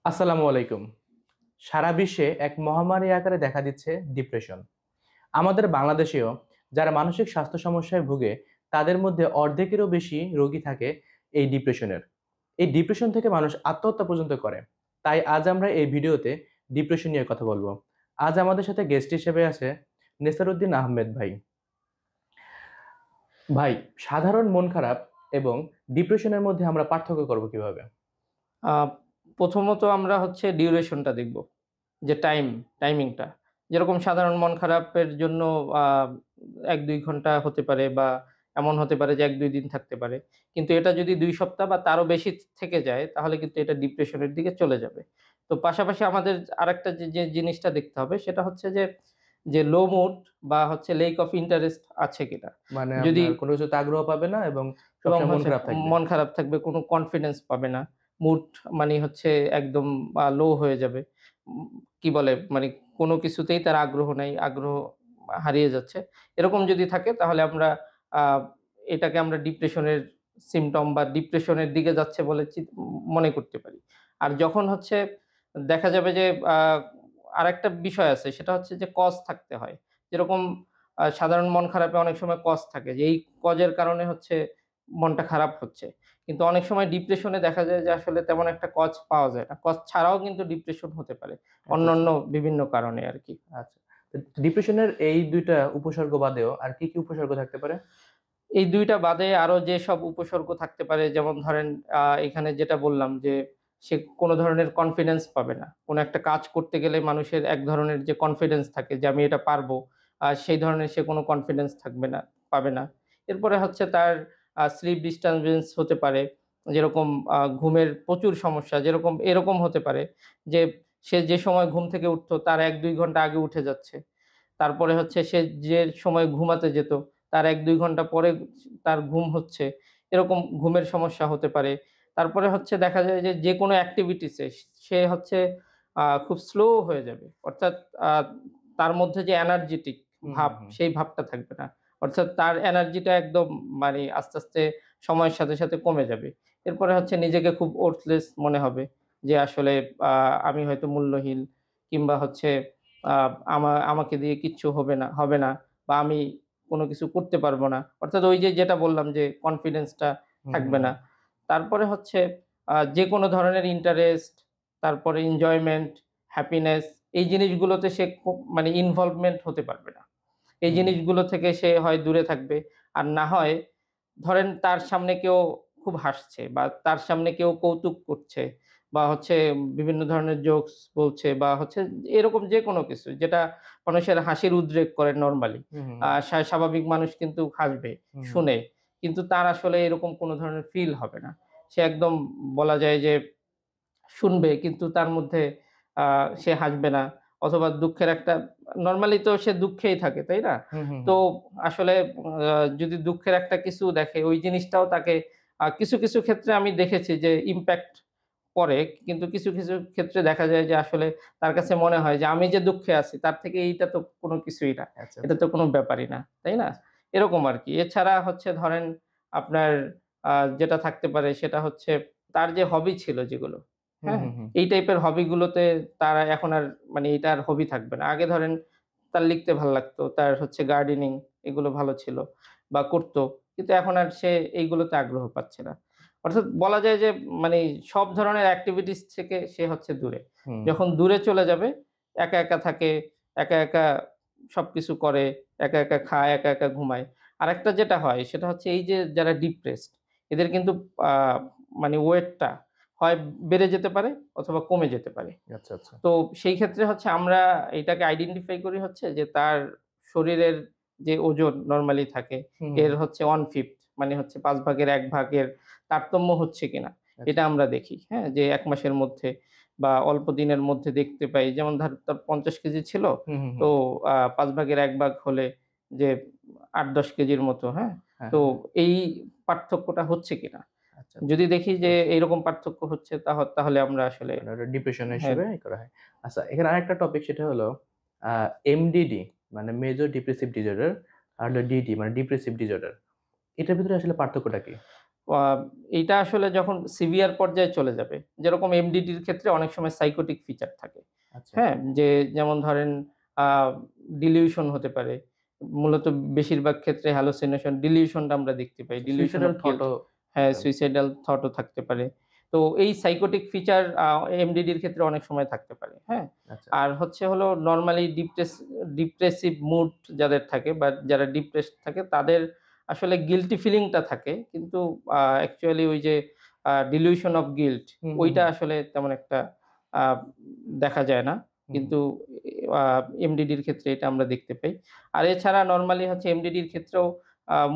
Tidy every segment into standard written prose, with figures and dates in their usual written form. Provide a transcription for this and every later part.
আসসালামু আলাইকুম। সারা বিশ্বে এক মহামারী আকারে দেখা দিচ্ছে ডিপ্রেশন। আমাদের বাংলাদেশেও যারা মানসিক স্বাস্থ্য সমস্যায় ভুগে তাদের মধ্যে অর্ধেকেরও বেশি রোগী থাকে এই ডিপ্রেশনের। এই ডিপ্রেশন থেকে মানুষ আত্মহত্যা পর্যন্ত করে। তাই আজ আমরা এই ভিডিওতে ডিপ্রেশন নিয়ে কথা বলবো। আজ আমাদের সাথে গেস্ট হিসেবে আছে নেসারউদ্দিন আহমেদ ভাই। ভাই, সাধারণ মন খারাপ এবং ডিপ্রেশনের মধ্যে আমরা পার্থক্য করব কিভাবে? আ প্রথমত আমরা হচ্ছে ডিউরেশনটা দেখব। যে টাইমিংটা। যেরকম সাধারণ মন খারাপের জন্য আ ১-২ ঘন্টা হতে পারে বা এমন হতে পারে যে ১-২ দিন থাকতে পারে। কিন্তু এটা যদি ২ সপ্তাহ বা তারও বেশি থেকে যায় তাহলে কিন্তু এটা ডিপ্রেশনের দিকে চলে যাবে। তো পাশাপাশি আমাদের আরেকটা যে জিনিসটা দেখতে হবে সেটা হচ্ছে যে লো মুড বা হচ্ছে লেক অফ ইন্টারেস্ট আছে কিনা। মানে যদি আপনার কোনো কিছুতে আগ্রহ পাবে না এবং এবং সবসময় মন হচ্ছে খারাপ থাকবে। মন খারাপ থাকবে, কোনো কনফিডেন্স পাবে না। মুড মানে হচ্ছে একদম লো হয়ে যাবে। উম কি বলে মানে কোনো কিছুতেই তার আগ্রহ নাই, আগ্রহ হারিয়ে যাচ্ছে। এরকম যদি থাকে তাহলে আমরা আ এটাকে আমরা ডিপ্রেশনের সিম্পটম বা ডিপ্রেশনের দিকে যাচ্ছে বলে মনে করতে পারি। আর যখন হচ্ছে দেখা যাবে যে আরেকটা বিষয় আছে সেটা হচ্ছে যে কজ থাকতে হয়। যেরকম সাধারণ মন খারাপে অনেক সময় কজ থাকে যে এই কজের কারণে হচ্ছে মনটা খারাপ হচ্ছে। কিন্তু অনেক সময় ডিপ্রেশনে দেখা যায় যে আসলে তেমন একটা কজ পাওয়া যায় না। কজ ছাড়াও কিন্তু ডিপ্রেশন হতে পারে। আচ্ছা, আচ্ছা। অন্যান্য বিভিন্ন কারণে আরকি। আচ্ছা। তো ডিপ্রেশনের এই ২ টা উপসর্গ বাদেও আর কি উপসর্গ থাকতে পারে? এই ২ টা বাদে আরো যেসব উপসর্গ থাকতে পারে যেমন ধরেন এখানে যেটা বললাম যে সে কোন ধরনের কনফিডেন্স পাবে না। কোন একটা কাজ করতে গেলে মানুষের এক ধরনের যে কনফিডেন্স থাকে যে আমি এটা পারবো। সেই ধরনের সে কোন কনফিডেন্স থাকবে না, পাবে না। এরপরে হচ্ছে তার স্লিপ ডিস্টার্বেন্স হতে পারে। যেরকম ঘুমের প্রচুর সমস্যা যেরকম এরকম হতে পারে যে সে যে সময় ঘুম থেকে উঠতো তার ১-২ ঘন্টা আগে উঠে যাচ্ছে। তারপরে হচ্ছে সে যে সময় ঘুমাতে যেত, তার ১-২ ঘন্টা পরে তার ঘুম হচ্ছে। এরকম ঘুমের সমস্যা হতে পারে। তারপরে হচ্ছে দেখা যায় যে, যেকোনো activities এ সে হচ্ছে খুব স্লো হয়ে যাবে। অর্থাৎ আ তার মধ্যে যে এনার্জেটিক হুম, ভাব, হুম, হুম। সেই ভাবটা থাকবে না। অর্থাৎ তার এনার্জিটা একদম মানে আস্তে, আস্তে সময়ের সাথে, সাথে কমে যাবে। এরপরে হচ্ছে নিজেকে খুব worthless মনে হবে যে আসলে আ আমি হয়তো মূল্যহীন কিংবা হচ্ছে আ আমাকে দিয়ে কিচ্ছু হবে না বা আমি কোনো কিছু করতে পারবো না। অর্থাৎ ওই যে যেটা বললাম যে কনফিডেন্সটা হুম, হুম, থাকবে হুম। না। তারপরে হচ্ছে যেকোনো ধরনের ইন্টারেস্ট, তারপরে এনজয়মেন্ট, হ্যাপিনেস এই জিনিসগুলোতে সে মানে ইনভলভমেন্ট হতে পারবে না। এই হুম, জিনিসগুলো থেকে সে হয় দূরে থাকবে। আর না হয় ধরেন তার সামনে কেউ খুব হাসছে বা তার সামনে কেউ কৌতুক করছে বা হচ্ছে বিভিন্ন ধরনের জোকস বলছে বা হচ্ছে এরকম যেকোনো কিছু যেটা মানুষের হাসির উদ্রেক করে নরমালি। হুম, হুম, হুম, স্বাভাবিক মানুষ কিন্তু হাসবে হুম, হুম। শুনে। কিন্তু তার আসলে এরকম কোনো ধরনের ফিল হবে না। সে একদম বলা যায় যে শুনবে কিন্তু তার মধ্যে আ সে হাসবে না অথবা দুঃখের একটা নরমালি তো সে দুঃখেই থাকে, তাই না? হুম, হুম, তো হুম। আসলে যদি দুঃখের একটা কিছু দেখে ওই জিনিসটাও তাকে কিছু, কিছু ক্ষেত্রে আমি দেখেছি যে ইমপ্যাক্ট পড়ে। কিন্তু কিছু, কিছু ক্ষেত্রে দেখা যায় যে আসলে তার কাছে মনে হয় যে আমি যে দুঃখে আছি তার থেকে এইটা তো কোনো কিছুই না। আচ্ছা, এটা আচ্ছা, তো কোনো ব্যাপারই না, তাই না? আচ্ছা। এরকম আরকি। এছাড়া হচ্ছে ধরেন আপনার যেটা থাকতে পারে সেটা হচ্ছে তার যে হবি ছিল যেগুলো, হুম, হ্যাঁ? হুম, হুম। এই টাইপের হবি গুলোতে তার এখন আর মানে এটা আর হবি থাকবে না। আগে ধরেন তার লিখতে ভাল লাগতো, তার হচ্ছে গার্ডেনিং এগুলো ভালো ছিল বা করত। কিন্তু এখন আর সে এইগুলোতে আগ্রহ পাচ্ছে না। অর্থাৎ বলা যায় যে মানে সব ধরনের এক্টিভিটিস থেকে সে হচ্ছে দূরে। হুম, যখন দূরে চলে যাবে, একা, একা থাকে, একা, একা সবকিছু করে, একা, একা খায়, একা, একা ঘুমায়। আরেকটা যেটা হয় সেটা হচ্ছে এই যে যারা ডিপ্রেসড এদের কিন্তু আ মানে ওয়েটটা হয় বেড়ে যেতে পারে অথবা কমে যেতে পারে। আচ্ছা, আচ্ছা। তো সেই ক্ষেত্রে হচ্ছে আমরা এটাকে আইডেন্টিফাই করি হচ্ছে যে তার শরীরের যে ওজন নরমালি থাকে হুম, হুম, এর হুম। হচ্ছে 1/5 মানে হচ্ছে ৫ ভাগের ১ ভাগের তারতম্য হচ্ছে কিনা। আচ্ছা, এটা আচ্ছা। আমরা দেখি, হ্যাঁ? যে ১ মাসের মধ্যে বা অল্প দিনের মধ্যে দেখতে পাই। যেমন তার ৫০ কেজি ছিল। হুম, হুম, তো হুম। ৫ ভাগের ১ ভাগ হলে যে ৮-১০ কেজির মতো, হ্যাঁ? হ্যাঁ, তো হ্যাঁ, হ্যাঁ। এই পার্থক্যটা হচ্ছে কিনা। আচ্ছা, আচ্ছা। যদি দেখি বুঝতে যে পারছি। এইরকম পার্থক্য হচ্ছে তাহলে আমরা আসলে মানে ওটা ডিপ্রেশন হ্যাঁ, হিসেবে করা হয়। আচ্ছা, এখানে আরেকটা টপিক সেটা হলো আ এমডিডি মানে মেজর ডিপ্রেসিভ ডিসঅর্ডার আর হলো ডিডি মানে ডিপ্রেসিভ ডিসঅর্ডার। এটার ভিতরে আসলে পার্থক্যটা কি? আহ, এইটা আসলে যখন সিভিয়ার পর্যায়ে চলে যাবে, যেরকম এমডিডির ক্ষেত্রে অনেক সময় সাইকোটিক ফিচার থাকে। আচ্ছা। হ্যাঁ, যে যেমন ধরেন ডিলিউশন হতে পারে, মূলত বেশিরভাগ ক্ষেত্রে হ্যালোসিনেশন ডিলিউশনটা আমরা দেখতে পাই, ডিলিউশন সুইসাইডাল অফ গিল্ট। থটও হ্যাঁ, থাকে। সুইসাইডাল থটও থাকতে পারে। তো এই সাইকোটিক ফিচার এমডিডির ক্ষেত্রে অনেক সময় থাকতে পারে। হ্যাঁ, আচ্ছা। আর হচ্ছে হলো নরমালি ডিপ্রেসিভ মুড যাদের থাকে বা যারা ডিপ্রেসড থাকে তাদের আসলে গিল্টি ফিলিংটা থাকে, কিন্তু অ্যাকচুয়ালি ওই যে ডিলিউশন অফ গিল্ট হুম, হুম, ওইটা হুম, আসলে তেমন একটা আহ, দেখা যায় না। হুম, হুম। কিন্তু এমডিডির ক্ষেত্রে এটা আমরা দেখতে পাই। আর এছাড়া নরমালি হচ্ছে এমডিডির ক্ষেত্রেও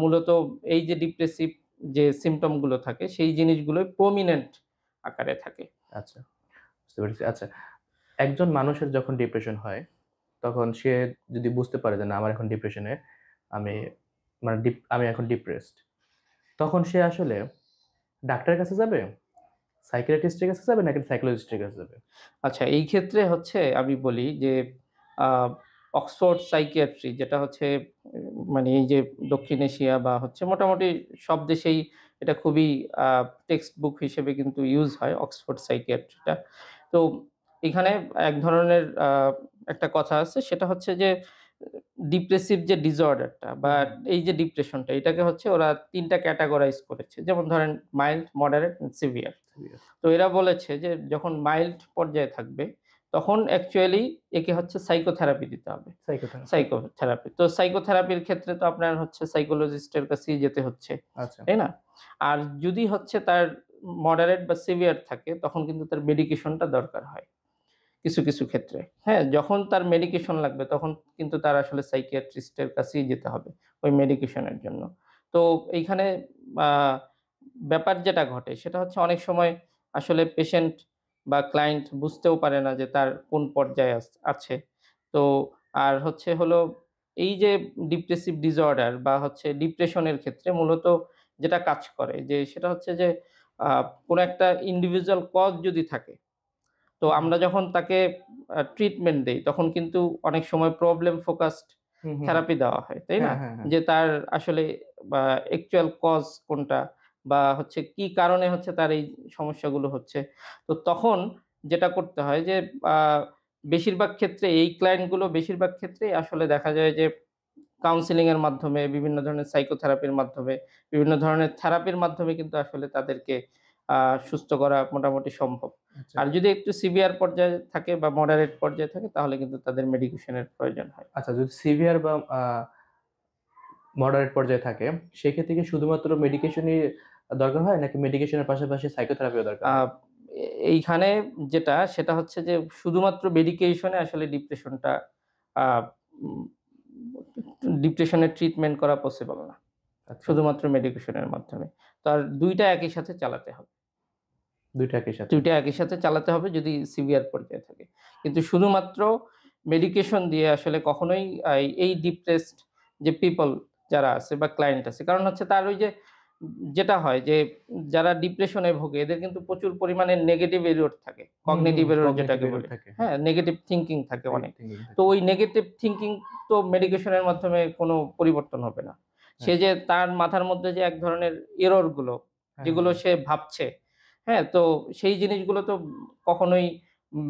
মূলত এই যে ডিপ্রেসিভ যে সিম্পটম গুলো থাকে সেই জিনিসগুলোই প্রমিনেন্ট আকারে থাকে। আচ্ছা, বুঝতে পেরেছি। আচ্ছা, একজন মানুষের যখন ডিপ্রেশন হয়, তখন সে যদি বুঝতে পারে যে না আমার এখন ডিপ্রেশনে আমি মানে আমি এখন ডিপ্রেসড, তখন সে আসলে ডাক্তারের কাছে যাবে? সাইকিয়াট্রিস্টের কাছে যাবে নাকি সাইকোলজিস্টের কাছে যাবে? আচ্ছা, এই ক্ষেত্রে হচ্ছে আমি বলি যে অক্সফোর্ড সাইকিয়াট্রি যেটা হচ্ছে মানে এই যে দক্ষিণ এশিয়া বা হচ্ছে মোটামুটি সব দেশেই এটা খুবই টেক্সট বুক হিসেবে কিন্তু ইউজ হয় অক্সফোর্ড সাইকিয়াট্রিটা। তো এখানে এক ধরনের একটা কথা আছে, সেটা হচ্ছে যে ডিপ্রেসিভ যে ডিসঅর্ডারটা বা হুম, হুম। এই যে ডিপ্রেশনটা এটাকে হচ্ছে ওরা ৩ টা ক্যাটেগরাইজ করেছে। যেমন ধরেন mild, moderate and severe. Serious. তো এরা বলেছে যে যখন মাইল্ড পর্যায়ে থাকবে তখন অ্যাকচুয়ালি একে হচ্ছে সাইকোথেরাপি দিতে হবে। সাইকোথেরাপি। সাইকোথেরাপি। তো সাইকোথেরাপির ক্ষেত্রে তো আপনার হচ্ছে সাইকোলজিস্টের কাছেই যেতে হচ্ছে। আচ্ছা। তাই না? আর যদি হচ্ছে তার মডারেট বা সিভিয়ার থাকে তখন কিন্তু তার মেডিকেশনটা দরকার হয় কিছু ক্ষেত্রে। হ্যাঁ? যখন তার মেডিকেশন লাগবে তখন কিন্তু তার আসলে সাইকিয়াট্রিস্টের কাছেই যেতে হবে ওই মেডিকেশনের জন্য। তো এইখানে আ ব্যাপার যেটা ঘটে সেটা হচ্ছে অনেক সময় আসলে পেশেন্ট বা ক্লায়েন্ট বুঝতেও পারে না যে তার কোন পর্যায়ে আছে। তো আর হচ্ছে হলো এই যে ডিপ্রেসিভ ডিসঅর্ডার বা হচ্ছে ডিপ্রেশনের ক্ষেত্রে মূলত যেটা কাজ করে যে সেটা হচ্ছে যে আ কোন একটা ইন্ডিভিজুয়াল কজ যদি থাকে, তো হুম, হুম। আমরা যখন তাকে ট্রিটমেন্ট দেই তখন কিন্তু অনেক সময় প্রবলেম ফোকাসড হুম, হুম, হুম। থেরাপি দেওয়া হয়, তাই না? হ্যাঁ, হ্যাঁ, হ্যাঁ। যে তার আসলে অ্যাকচুয়াল কজ কোনটা বা হচ্ছে কি কারণে হচ্ছে তার এই সমস্যাগুলো হচ্ছে। তো তখন যেটা করতে হয় যে আ বেশিরভাগ ক্ষেত্রে এই ক্লায়েন্ট গুলো বেশিরভাগ ক্ষেত্রেই আসলে দেখা যায় যে কাউন্সেলিং এর মাধ্যমে, বিভিন্ন ধরনের সাইকোথেরাপির মাধ্যমে, বিভিন্ন ধরনের থেরাপির মাধ্যমে কিন্তু আসলে তাদেরকে আ সুস্থ করা মোটামুটি সম্ভব। আচ্ছা। আর যদি একটু সিভিয়ার পর্যায়ে থাকে বা মডারেট পর্যায়ে থাকে তাহলে কিন্তু তাদের মেডিকেশন এর প্রয়োজন হয়। আচ্ছা, যদি সিভিয়ার বা মডারেট পর্যায়ে থাকে, সেক্ষেত্রে কি শুধুমাত্র মেডিকেশনই দরকার হয় নাকি মেডিকেশনের পাশাপাশি সাইকোথেরাপিও দরকার আ হয়? এইখানে যেটা সেটা হচ্ছে যে শুধুমাত্র মেডিকেশনে আসলে ডিপ্রেশনটা আ উম ডিপ্রেশনের ট্রিটমেন্ট করা পসিবল না। আচ্ছা, শুধুমাত্র মেডিকেশনের মাধ্যমে। তো আর ২ টা একই সাথে চালাতে হবে। ২ টা একই সাথে। ২ টা একই সাথে চালাতে হবে যদি সিভিয়ার পর্যায়ে থাকে। কিন্তু শুধুমাত্র মেডিকেশন দিয়ে আসলে কখনোই এই ডিপ্রেসড যে পিপল যারা আছে বা ক্লায়েন্ট আছে। কারণ হচ্ছে তার ওই যে যেটা হয় যে যারা ডিপ্রেশনে ভোগে এদের কিন্তু প্রচুর পরিমাণে নেগেটিভ এরর থাকে। হুম, হুম, কগনিটিভ এরর কগনিটিভ যেটাকে এরর বলি। থাকে। হ্যাঁ, হ্যাঁ? নেগেটিভ থিংকিং থাকে নেগেটিভ অনেক। থিংকিং তো থাকে। ওই নেগেটিভ থিংকিং তো মেডিকেশনের মাধ্যমে কোনো পরিবর্তন হবে না। সে হ্যাঁ, যে তার মাথার মধ্যে যে এক ধরনের এরর গুলো, হ্যাঁ, যেগুলো হ্যাঁ। সে ভাবছে, হ্যাঁ? তো সেই জিনিসগুলো তো কখনোই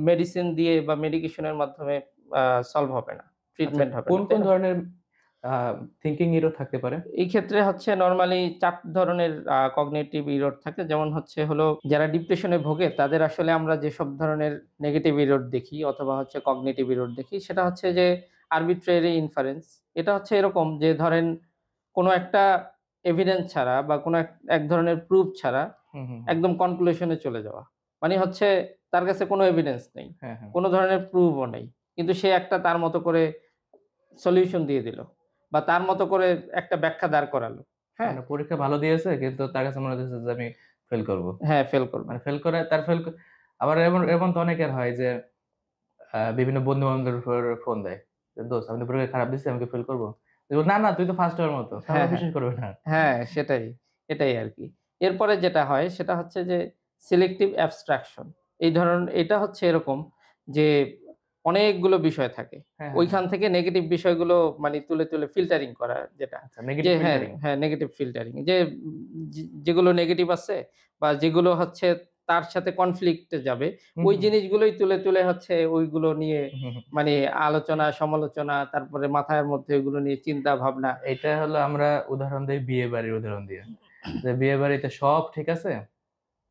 মেডিসিন দিয়ে বা মেডিকেশনের মাধ্যমে আ সলভ হবে না। আচ্ছা, ট্রিটমেন্ট হবে কোন, না, তাই কোন না? ধরনের আ থিংকিং এরর থাকতে পারে? এই ক্ষেত্রে হচ্ছে নরমালি ৪ ধরনের কগনিটিভ এরর থাকে। যেমন হচ্ছে হলো যারা ডিপ্রেশনে ভোগে তাদের আসলে আমরা যেসব ধরনের নেগেটিভ এরর দেখি অথবা হচ্ছে কগনিটিভ এরর দেখি সেটা হচ্ছে যে আরবিট্রারি ইনফারেন্স। এটা হচ্ছে এরকম যে ধরেন কোন একটা এভিডেন্স ছাড়া বা কোন এক ধরনের প্রুফ ছাড়া হুম, হুম, হুম। একদম কনক্লুশন এ চলে যাওয়া। মানে হচ্ছে তার কাছে কোনো এভিডেন্স নেই। হ্যাঁ, হ্যাঁ। কোন ধরনের প্রুফও নেই। কিন্তু সে একটা তার মতো করে সলিউশন দিয়ে দিল। বা তার মতো করে একটা ব্যাখ্যা দাঁড় করালো। হ্যাঁ? মানে পরীক্ষা ভালো দিয়েছে কিন্তু তার কাছে মনে হইতেছে যে আমি ফেল করব। হ্যাঁ, ফেল করব। মানে ফেল করে তার ফেল আবার এমন এমন তো অনেকের হয় যে বিভিন্ন বন্ধু-বান্ধবের উপর ফোন দেয়। যে, "দোস্ত আমি তো পরীক্ষায় খারাপ দিছি, আমি কি ফেল করব?" "না, না তুই তো ফার্স্ট হওয়ার মতো।" তারপর হ্যাঁ, হ্যাঁ। বিশ্বাস করবে না। হ্যাঁ, সেটাই। এটাই আরকি। এরপরে যেটা হয় সেটা হচ্ছে যে সিলেক্টিভ অ্যাবস্ট্রাকশন। এটা হচ্ছে এরকম যে অনেকগুলো বিষয় থাকে। হ্যাঁ, ওইখান থেকে নেগেটিভ বিষয়গুলো মানে তুলে, তুলে ফিল্টারিং করা যেটা। আচ্ছা, নেগেটিভ হ্যাঁ, ফিল্টারিং। হ্যাঁ, নেগেটিভ ফিল্টারিং যে যেগুলো নেগেটিভ আছে বা যেগুলো হচ্ছে তার সাথে কনফ্লিক্ট এ যাবে, হুম, ওই হুম, জিনিসগুলোই তুলে, তুলে হচ্ছে ওইগুলো নিয়ে হুম, হুম। মানে আলোচনা, সমালোচনা, তারপরে মাথার মধ্যে ওইগুলো নিয়ে চিন্তা ভাবনা। এটা হলো আমরা উদাহরণ দেই বিয়ে বাড়ির উদাহরণ দিয়ে। যে বিয়ে বাড়িতে সব ঠিক আছে,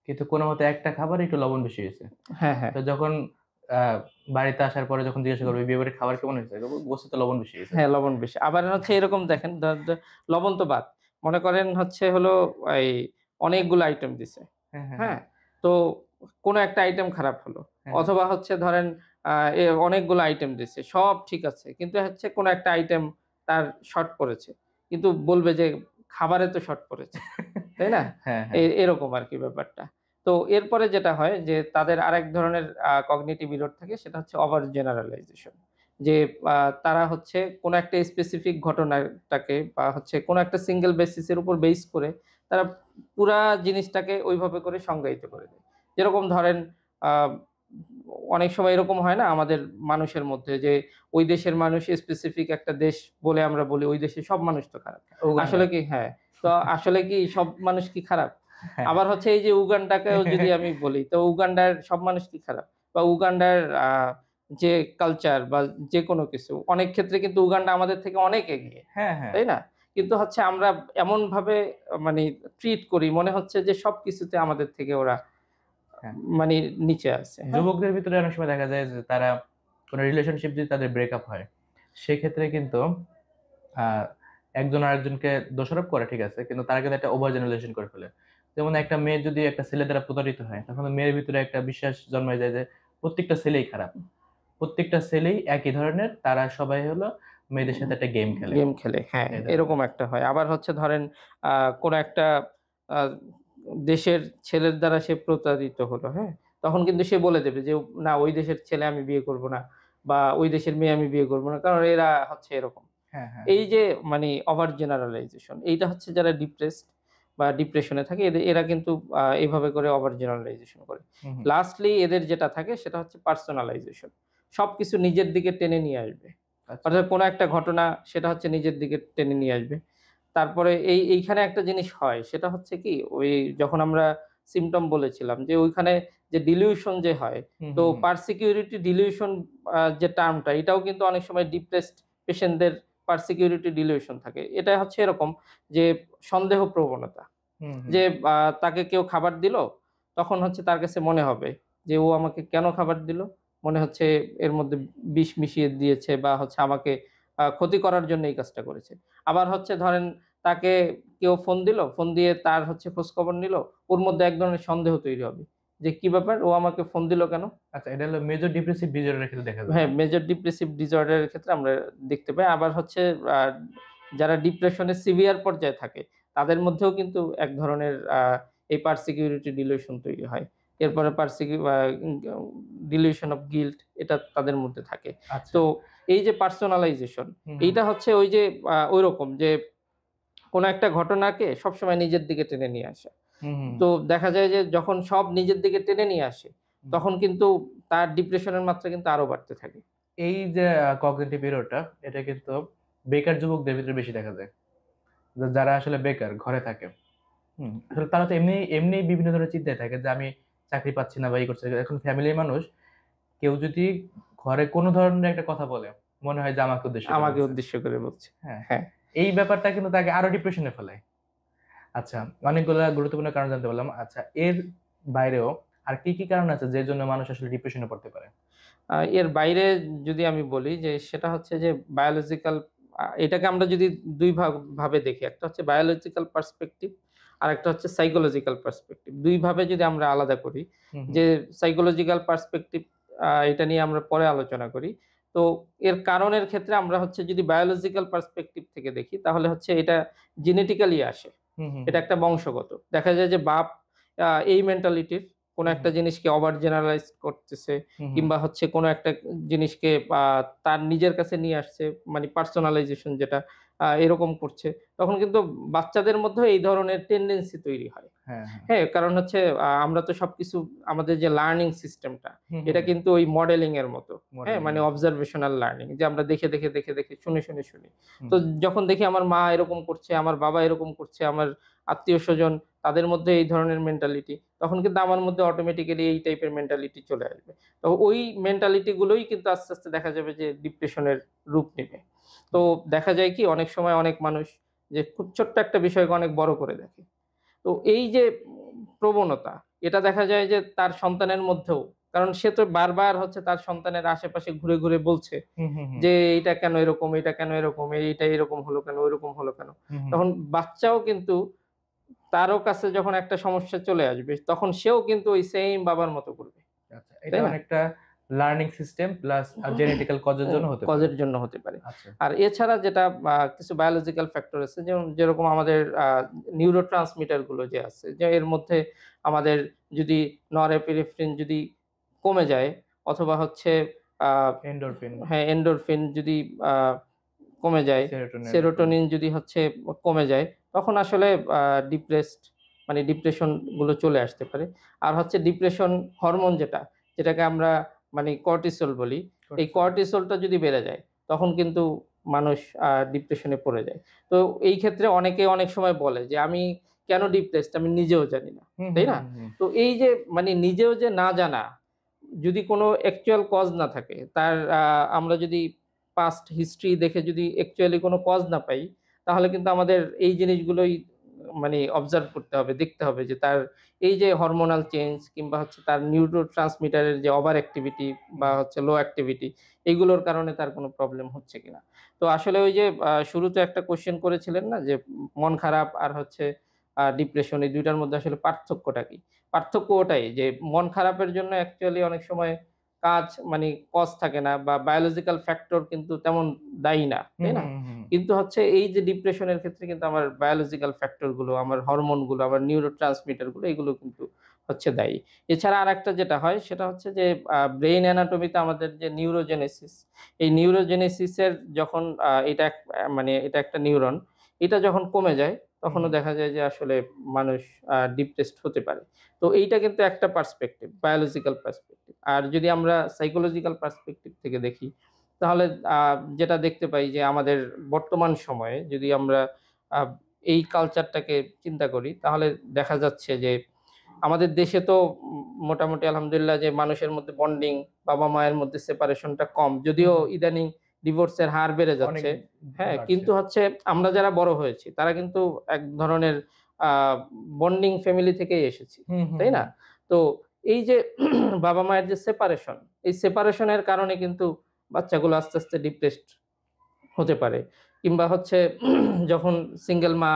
কিন্তু কোনমতে একটা খাবারে একটু লবণ বেশি হইছে। হ্যাঁ, হ্যাঁ। তো যখন আ বাড়িতে আসার পরে যখন জিজ্ঞাসা করবে বিয়ে বাড়ির খাবার কেমন হয়েছে? গোস্তে তো লবণ বেশি হয়েছে। হ্যাঁ, লবণ বেশি। আবার হচ্ছে এরকম দেখেন লবণ তো বাদ। মনে করেন হচ্ছে হলো এই অনেকগুলো আইটেম দিছে। হ্যাঁ, হ্যাঁ, হ্যাঁ, হ্যাঁ? তো কোনো একটা আইটেম খারাপ হলো। হ্যাঁ, হ্যাঁ, অথবা হচ্ছে ধরেন অনেকগুলো আইটেম দিছে। সব ঠিক আছে। কিন্তু হচ্ছে কোনো একটা আইটেম তার শর্ট পড়েছে। কিন্তু বলবে যে খাবারে তো শর্ট পড়েছে। তাই না? হ্যাঁ, হ্যাঁ। এরকম আরকি ব্যাপারটা। তো এরপরে যেটা হয় যে তাদের আরেক ধরনের কগনিটিভ এরর থাকে সেটা হচ্ছে ওভার জেনারালাইজেশন। যে আ তারা হচ্ছে কোনো একটা স্পেসিফিক ঘটনাটাকে বা হচ্ছে কোনো একটা সিঙ্গল বেসিস এর উপর বেস করে তারা পুরা জিনিসটাকে ওইভাবে করে সংজ্ঞায়িত করে দেয়। যেরকম ধরেন আ অনেক সময় এরকম হয় না আমাদের মানুষের মধ্যে যে ওই দেশের মানুষ স্পেসিফিক একটা দেশ বলে আমরা বলি ওই দেশের সব মানুষ তো খারাপ। উগান্ডা। আসলে কি হ্যাঁ, তো আসলে কি সব মানুষ কি খারাপ? হ্যাঁ। আবার হচ্ছে এই যে উগান্ডাকেও যদি আমি বলি, তো উগান্ডার সব মানুষ কি খারাপ? বা উগান্ডার যে কালচার বা যেকোনো কিছু অনেক ক্ষেত্রে কিন্তু উগান্ডা আমাদের থেকে অনেক এগিয়ে। হ্যাঁ, হ্যাঁ, তাই না? কিন্তু হচ্ছে আমরা এমনভাবে মানে ট্রিট করি মনে হচ্ছে যে সবকিছুতে আমাদের থেকে ওরা হ্যাঁ। মানে নিচে আছে। হ্যাঁ? যুবকদের ভিতরে অনেক সময় দেখা যায় যে তারা কোন রিলেশনশিপ যদি তাদের ব্রেকআপ হয়, সেক্ষেত্রে কিন্তু আ একজন আরেকজনকে দোষারোপ করে ঠিক আছে। কিন্তু তারা কিন্তু একটা ওভার জেনারেলাইজেশন করে ফেলে। যেমন একটা মেয়ে যদি একটা ছেলে দ্বারা প্রতারিত হয়, তখন মেয়ের ভিতরে একটা বিশ্বাস জন্মায় যায় যে প্রত্যেকটা ছেলেই খারাপ। প্রত্যেকটা ছেলেই একই ধরনের, তারা সবাই হলো মেয়েদের সাথে একটা গেম খেলে। গেম খেলে। হ্যাঁ, এই ধরনের। এরকম একটা হয়। আবার হচ্ছে ধরেন আ কোনো একটা আ দেশের ছেলের দ্বারা সে প্রতারিত হলো, হ্যাঁ? তখন কিন্তু সে বলে দেবে যে, "না ওই দেশের ছেলে আমি বিয়ে করব না বা ওই দেশের মেয়ে আমি বিয়ে করব না। কারণ এরা হচ্ছে এরকম।" হ্যাঁ, হ্যাঁ। এই যে মানে ওভার জেনারালাইজেশন এইটা হচ্ছে যারা ডিপ্রেসড বা ডিপ্রেশন এ থাকে এরা কিন্তু এভাবে করে ওভার জেনারালাইজেশন করে। হুম, হুম। লাস্টলি এদের যেটা থাকে সেটা হচ্ছে পার্সোনালাইজেশন। সবকিছু নিজের দিকে টেনে নিয়ে আসবে। আচ্ছা। অর্থাৎ কোনো একটা ঘটনা সেটা হচ্ছে নিজের দিকে টেনে নিয়ে আসবে। তারপরে এইখানে একটা জিনিস হয় সেটা হচ্ছে কি ওই যখন আমরা সিম্পটম বলেছিলাম যে ওইখানে যে ডিলিউশন যে হয় হুম, তো হুম, হুম। পারসিকিউরিটি ডিলিউশন যে টার্মটা এটাও কিন্তু অনেক সময় ডিপ্রেসড পেশেন্টদের পারসিকিউরিটি ডিলিউশন থাকে। এটা হচ্ছে এরকম যে সন্দেহ প্রবণতা। হুম, হুম। যে তাকে কেউ খাবার দিল, তখন হচ্ছে তার কাছে মনে হবে যে ও আমাকে কেন খাবার দিল? মনে হচ্ছে এর মধ্যে বিষ মিশিয়ে দিয়েছে বা হচ্ছে আমাকে ক্ষতি করার জন্য এই কাজটা করেছে। আবার হচ্ছে ধরেন তাকে কেউ ফোন দিল, ফোন দিয়ে তার হচ্ছে খোঁজখবর নিল। ওর মধ্যে এক ধরনের সন্দেহ তৈরি হবে। যে কি ব্যাপার? ও আমাকে ফোন দিল কেন? আচ্ছা, এটা হলো মেজর ডিপ্রেসিভ ডিসঅর্ডার এর ক্ষেত্রে দেখা যায়। হ্যাঁ, মেজর ডিপ্রেসিভ ডিসঅর্ডার এর ক্ষেত্রে আমরা দেখতে পাই। আবার হচ্ছে আ যারা ডিপ্রেশনের সিভিয়ার পর্যায়ে থাকে, তাদের মধ্যেও কিন্তু এক ধরনের এই পারসিকিউরিটি ডিলিউশন তৈরি হয়। এরপরে পারসিকিউ আ উম ডিলিউশন অফ গিল্ট এটা তাদের মধ্যে থাকে। আচ্ছা। তো এই যে পার্সোনালাইজেশন হুম, হুম। এইটা হচ্ছে ওই যে ঐরকম যে কোন একটা ঘটনাকে সবসময় নিজের দিকে টেনে নিয়ে আসা। হুম, হুম, তো দেখা যায় যে যখন সব নিজের দিকে টেনে নিয়ে আসে, হুম। তখন কিন্তু তার ডিপ্রেশনের মাত্রা কিন্তু আরো বাড়তে থাকে। এই যে কগনিটিভ এররটা, এটা কিন্তু বেকার যুবকদের ভিতরে বেশি দেখা যায়। যারা আসলে বেকার, ঘরে থাকে। হুম। আসলে তারা তো এমনিই বিভিন্ন ধরনের চিন্তায় থাকে যে আমি চাকরি পাচ্ছি না বা এই করছি। এখন ফ্যামিলির মানুষ কেউ যদি ঘরে কোন ধরনের একটা কথা বলে, মনে হয় যে আমাকে উদ্দেশ্য করে আমাকে বলছে। উদ্দেশ্য করে বলছে। হ্যাঁ? হ্যাঁ। এই ব্যাপারটা কিন্তু তাকে আরো ডিপ্রেশন এ ফেলায়। আচ্ছা, অনেকগুলা গুরুত্বপূর্ণ কারণ জানতে পারলাম। আচ্ছা, এর বাইরেও আর কি, কি কারণ আছে যের জন্য মানুষ আসলে ডিপ্রেশন এ পড়তে পারে? এর বাইরে যদি আমি বলি যে সেটা হচ্ছে যে বায়োলজিক্যাল এটাকে আমরা যদি ২ ভাবে দেখি। একটা হচ্ছে বায়োলজিক্যাল পার্সপেক্টিভ আরেকটা হচ্ছে সাইকোলজিক্যাল পার্সপেক্টিভ। ২ ভাবে যদি আমরা আলাদা করি হুম, হুম। যে সাইকোলজিক্যাল পার্সপেক্টিভ এটা নিয়ে আমরা পরে আলোচনা করি। তো এর কারণের ক্ষেত্রে আমরা হচ্ছে যদি বায়োলজিক্যাল পার্সপেক্টিভ থেকে দেখি তাহলে হচ্ছে এটা জেনেটিক্যালি আসে। হুম, হুম, এটা হুম। একটা বংশগত। দেখা যায় যে বাপ এই মেন্টালিটির কোন হুম, একটা হুম। জিনিসকে ওভার জেনারালাইজ করতেছে হুম, হুম। কিংবা হচ্ছে কোন একটা জিনিসকে তার নিজের কাছে নিয়ে আসছে মানে পার্সোনালাইজেশন যেটা এরকম করছে। তখন কিন্তু বাচ্চাদের মধ্যেও এই ধরনের টেনডেন্সি তৈরি হয়। হ্যাঁ, হ্যাঁ। হ্যাঁ? কারণ হচ্ছে আমরা তো সবকিছু আমাদের যে লার্নিং সিস্টেমটা হুম, এটা হুম। কিন্তু ওই মডেলিং এর মতো। হ্যাঁ, মানে অবজারভেশনাল লার্নিং, যে আমরা দেখে দেখে দেখে দেখে শুনে শুনে শুনি। হুম। তো যখন দেখি আমার মা এরকম করছে, আমার বাবা এরকম করছে, আমার আত্মীয়-স্বজন তাদের মধ্যে এই ধরনের মেন্টালিটি, তখন কিন্তু আমার মধ্যে অটোমেটিক্যালি এই টাইপের মেন্টালিটি চলে আসবে। তো ওই মেন্টালিটি গুলোই কিন্তু আস্তে, আস্তে দেখা যাবে যে ডিপ্রেশনের রূপ নেবে। তো দেখা যায় কি অনেক সময় অনেক মানুষ যে খুব ছোট্ট একটা বিষয়কে অনেক বড় করে দেখে। তো এই যে প্রবণতা, এটা দেখা যায় যে তার সন্তানের মধ্যেও, কারণ সে তো বারবার হচ্ছে তার সন্তানের আশেপাশে ঘুরে, ঘুরে বলছে হুম, হুম, হুম, যে, "এইটা কেন এরকম? এইটা কেন এরকম? এইটা এরকম হলো কেন? ওইরকম হলো কেন?" হুম, হুম। তখন বাচ্চাও কিন্তু তারও কাছে যখন একটা সমস্যা চলে আসবে, তখন সেও কিন্তু ওই সেইম বাবার মতো করবে। আচ্ছা, এটা তাই না? অনেকটা লার্নিং সিস্টেম প্লাস জেনেটিক্যাল কজের জন্য হতে পারে। কজের জন্য হতে পারে। আচ্ছা। আর এছাড়া যেটা কিছু বায়োলজিক্যাল ফ্যাক্টর আছে, যেরকম আমাদের নিউরোট্রান্সমিটার গুলো যে আছে, যে এর মধ্যে আমাদের যদি নরএপিনেফ্রিন যদি কমে যায়, অথবা হচ্ছে আ এন্ডোরফিন, হ্যাঁ, এন্ডোরফিন যদি আ কমে যায়, সেরোটোনিন এরকম। সেরোটোনিন যদি হচ্ছে কমে যায়, তখন আসলে আ ডিপ্রেসড মানে ডিপ্রেশন গুলো চলে আসতে পারে। আর হচ্ছে ডিপ্রেশন হরমোন যেটাকে আমরা মানে কর্টিসল বলি। এই কর্টিসল। কর্টিসলটা যদি বেড়ে যায়, তখন কিন্তু মানুষ ডিপ্রেশনে পড়ে যায়। তো এই ক্ষেত্রে অনেকে অনেক সময় বলে যে, "আমি কেন ডিপ্রেসড আমি নিজেও জানি না।" হুম, তাই হুম, না? হুম, হুম। তো এই যে মানে নিজেও যে না জানা, যদি কোনো অ্যাকচুয়াল কজ না থাকে, তার আমরা যদি পাস্ট হিস্ট্রি দেখে যদি অ্যাকচুয়ালি কোনো কজ না পাই, তাহলে কিন্তু আমাদের এই জিনিসগুলোই মানে অবজার্ভ করতে হবে, দেখতে হবে যে তার এই যে হরমোনাল চেঞ্জ, কিংবা হচ্ছে তার নিউরোট্রান্সমিটার এর যে ওভার অ্যাক্টিভিটি বা হচ্ছে লো অ্যাক্টিভিটি, এগুলোর কারণে তার কোনো প্রবলেম হচ্ছে কিনা। তো আসলে ওই যে শুরুতে একটা কোয়েশ্চেন করেছিলেন না যে মন খারাপ আর হচ্ছে ডিপ্রেশন, এই ২ টার মধ্যে আসলে পার্থক্যটা কি? পার্থক্য ওটাই যে মন খারাপের জন্য অ্যাকচুয়ালি অনেক সময় কাজ মানে কজ থাকে না, বা বায়োলজিক্যাল ফ্যাক্টর কিন্তু তেমন দায়ী না, হুম, তাই না? হুম, হুম, হুম। কিন্তু হচ্ছে এই যে ডিপ্রেশনের ক্ষেত্রে কিন্তু আমার বায়োলজিক্যাল ফ্যাক্টর গুলো, আমার হরমোন গুলো, আমার নিউরোট্রান্সমিটার গুলো, এগুলো কিন্তু হচ্ছে দায়ী। এছাড়া আরেকটা যেটা হয় সেটা হচ্ছে যে ব্রেইন অ্যানাটমিতে আমাদের যে নিউরোজেনেসিস, এই নিউরোজেনেসিস এর যখন এটা মানে এটা একটা নিউরন, এটা যখন কমে যায়, হুম, তখনও হুম। দেখা যায় যে আসলে মানুষ ডিপ্রেসড হতে পারে। তো এইটা কিন্তু একটা পার্সপেক্টিভ, বায়োলজিক্যাল পার্সপেক্টিভ। আর যদি আমরা সাইকোলজিক্যাল পার্সপেক্টিভ থেকে দেখি, তাহলে আ যেটা দেখতে পাই যে আমাদের বর্তমান সময়ে যদি আমরা আ এই কালচারটাকে চিন্তা করি, তাহলে দেখা যাচ্ছে যে আমাদের দেশে তো মোটামুটি আলহামদুলিল্লাহ যে মানুষের মধ্যে বন্ডিং, বাবা-মায়ের মধ্যে সেপারেশনটা কম। হুম, যদিও হুম। ইদানিং ডিভোর্সের হার বেড়ে অনেক যাচ্ছে। হ্যাঁ? বাড়ছে। কিন্তু হচ্ছে আমরা যারা বড় হয়েছি, তারা কিন্তু এক ধরনের আ বন্ডিং ফ্যামিলি থেকেই এসেছি। হুম, হুম, তাই না? হুম। তো এই যে বাবা-মায়ের যে সেপারেশন, এই সেপারেশন এর কারণে কিন্তু বাচ্চাগুলো আস্তে, আস্তে ডিপ্রেসড হতে পারে। কিংবা হচ্ছে যখন সিঙ্গেল মা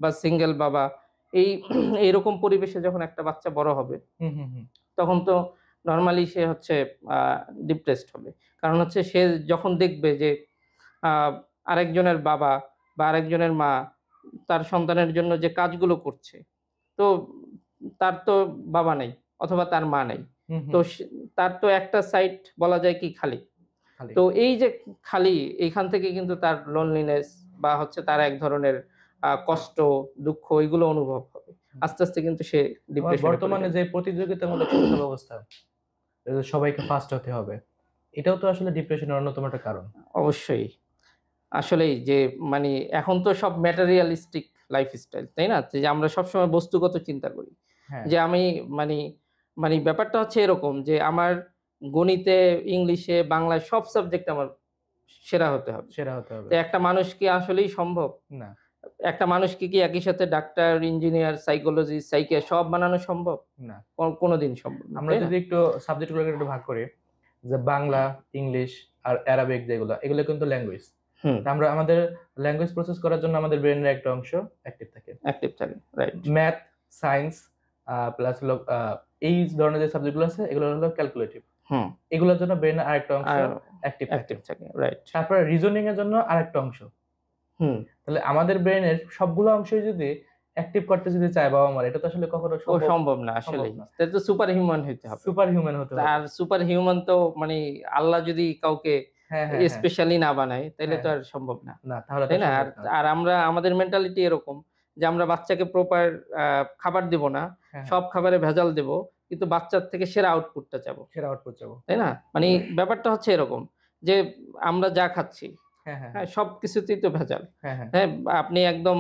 বা সিঙ্গেল বাবা, এই এইরকম পরিবেশে যখন একটা বাচ্চা বড় হবে, হুম, হুম, হুম। তখন তো নরমালি সে হচ্ছে আ ডিপ্রেসড হবে। কারণ হচ্ছে সে যখন দেখবে যে আ আরেকজনের বাবা বা আরেকজনের মা তার সন্তানের জন্য যে কাজগুলো করছে, তো তার তো বাবা নাই, অথবা তার মা নাই। হুম, তো হুম। তার তো একটা সাইড বলা যায় কি খালি। খালি। তো এই যে খালি, এইখান থেকে কিন্তু তার লোনলিনেস বা হচ্ছে তার এক ধরনের কষ্ট, দুঃখ, এগুলো অনুভব হবে। হুম। আস্তে, আস্তে কিন্তু সে আবার ডিপ্রেশন এ পড়ে বর্তমানে যাবে। যে প্রতিযোগিতামূলক শিক্ষা ব্যবস্থা, সবাইকে ফার্স্ট হতে হবে। এটাও তো আসলে ডিপ্রেশনের অন্যতম একটা কারণ। অবশ্যই। আসলেই যে মানে এখন তো সব ম্যাটেরিয়ালিস্টিক লাইফস্টাইল, তাই না? যে আমরা সবসময় বস্তুগত চিন্তা করি। হ্যাঁ, যে আমি মানি মানি ব্যাপারটা হচ্ছে এরকম যে আমার গণিতে, ইংলিশে, বাংলায় সব সাবজেক্টে আমার সেরা হতে হবে। সেরা হতে হবে। তো একটা মানুষ কি আসলেই সম্ভব? না, একটা মানুষকে কি একই সাথে ডাক্তার, ইঞ্জিনিয়ার, সাইকোলজিস্ট, সব বানানো সম্ভব? না। কোনদিন সম্ভব না, আমরা তাই না? যদি একটু সাবজেক্ট গুলোকে একটু ভাগ করি, যে বাংলা, ইংলিশ আর অ্যারাবিক যেগুলা, এগুলো কিন্তু ল্যাঙ্গুয়েজ। হুম, তা আমরা আমাদের ল্যাঙ্গুয়েজ প্রসেস করার জন্য আমাদের ব্রেইনের একটা অংশ অ্যাক্টিভ থাকে। অ্যাক্টিভ থাকে। রাইট। ম্যাথ, সায়েন্স প্লাস হলো এই ধরনের যে সাবজেক্ট গুলো আছে এগুলো হলো ক্যালকুলেটিভ। হুম, এগুলোর জন্য ব্রেইনের আরেকটা অংশ আর অ্যাক্টিভ থাকে। অ্যাক্টিভ থাকে। রাইট। তারপরে রিজনিং এর জন্য আরেকটা অংশ। হুম। তাহলে আমাদের ব্রেইনের সবগুলো অংশই যদি অ্যাক্টিভ করতে যদি চায় বাবা-মারা, এটা তো আসলে কখনো সম্ভব না সম্ভব আসলেই। না। তাহলে তো সুপার হিউম্যান হইতে হবে। সুপার হিউম্যান হতে হবে। আর সুপার হিউম্যান তো মানে আল্লাহ যদি কাউকে হ্যাঁ, হ্যাঁ, হ্যাঁ। স্পেশালি না বানায়, তাইলে হ্যাঁ, তো আর সম্ভব না। না তাহলে তো তাই আর না? আর সম্ভব না। আর আমরা আমাদের মেন্টালিটি এরকম যে আমরা বাচ্চাকে প্রপার খাবার দিব না। হ্যাঁ, হ্যাঁ। সব খাবারে ভেজাল দেব। কিন্তু বাচ্চার থেকে সেরা আউটপুটটা চাবো, সেরা আউটপুট চাবো। তাই না? মানে ব্যাপারটা হচ্ছে এরকম যে আমরা যা খাচ্ছি, হ্যাঁ, হ্যাঁ, হ্যাঁ, সবকিছুতেই তো ভেজাল। হ্যাঁ, হ্যাঁ, হ্যাঁ, আপনি একদম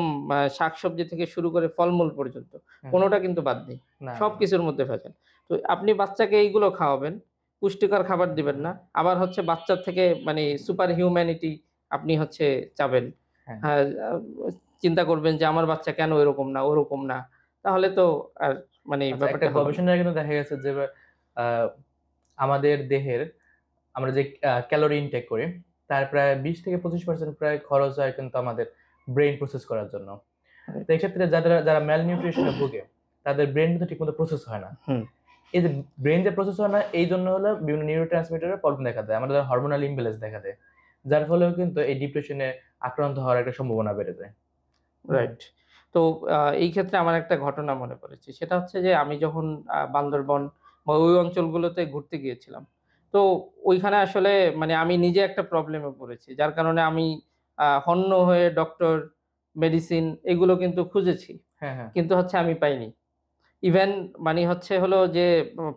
শাকসবজি থেকে শুরু করে ফলমূল পর্যন্ত হ্যাঁ, কোনোটা কিন্তু বাদ নেই। না, না, সবকিছুর মধ্যে ভেজাল। তো আপনি বাচ্চাকে এইগুলো খাওয়াবেন, পুষ্টিকর খাবার দিবেন না। আবার হচ্ছে বাচ্চার থেকে মানে সুপার হিউম্যানিটি আপনি হচ্ছে চাবেন। হ্যাঁ। হ্যাঁ, চিন্তা করবেন যে আমার বাচ্চা কেন এরকম না, ওরকম না। তাহলে তো আর মানে আচ্ছা, একটা ব্যাপারটা হবে না। গবেষণায় কিন্তু দেখা গেছে যে আ আমাদের দেহের আমরা যে ক্যালোরি ইনটেক করি, তার প্রায় 20-25% প্রায় খরচ হয় কিন্তু আমাদের ব্রেইন প্রসেস করার জন্য। তো রাইট। এক্ষেত্রে যারা ম্যালনিউট্রিশন এ ভোগে, তাদের ব্রেইন কিন্তু ঠিকমতো প্রসেস হয় না। হুম, এই যে ব্রেইন যে প্রসেস হয় না, এইজন্য হলো বিভিন্ন নিউরোট্রান্সমিটারের প্রবলেম দেখা দেয়। আমাদের হরমোনাল ইমব্যালেন্স দেখা দেয়। যার ফলেও কিন্তু এই ডিপ্রেশনে আক্রান্ত হওয়ার একটা সম্ভাবনা বেড়ে যায়। হুম, রাইট। তো এই ক্ষেত্রে আমার একটা ঘটনা মনে পড়েছে। সেটা হচ্ছে যে আমি যখন বান্দরবন বা ওই অঞ্চলগুলোতে ঘুরতে গিয়েছিলাম। তো ওইখানে আসলে মানে আমি নিজে একটা প্রবলেমে পড়েছি। যার কারণে আমি হন্য হয়ে ডক্টর, মেডিসিন এগুলো কিন্তু খুঁজেছি। হ্যাঁ, হ্যাঁ। কিন্তু হচ্ছে আমি পাইনি। ইভেন মানে হচ্ছে হলো যে উম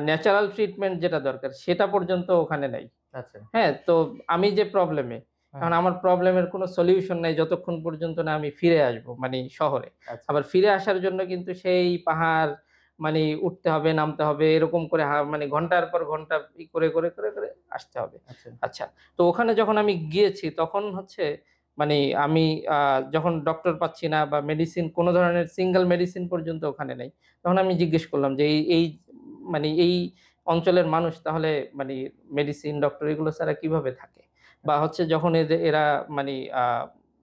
ন্যাচারাল ট্রিটমেন্ট যেটা দরকার সেটা পর্যন্ত ওখানে নাই। আচ্ছা। হ্যাঁ, তো আমি যে প্রবলেমে, হ্যাঁ, এখন হ্যাঁ। আমার প্রবলেমের কোনো সলিউশন নাই যতক্ষণ পর্যন্ত না আমি ফিরে আসবো মানে শহরে। আচ্ছা, আবার ফিরে আসার জন্য কিন্তু সেই পাহাড় মানে উঠতে হবে, নামতে হবে এরকম করে মানে ঘন্টার পর ঘন্টা করে আসতে হবে। আচ্ছা। আচ্ছা, তো ওখানে যখন আমি গিয়েছি তখন হচ্ছে মানে আমি আ যখন ডক্টর পাচ্ছি না বা মেডিসিন কোন ধরনের সিঙ্গল মেডিসিন পর্যন্ত ওখানে নাই। তখন আমি জিজ্ঞেস করলাম যে এই মানে এই অঞ্চলের মানুষ তাহলে মানে মেডিসিন, ডক্টর এগুলো ছাড়া কিভাবে থাকে? বা হচ্ছে যখন এরা মানে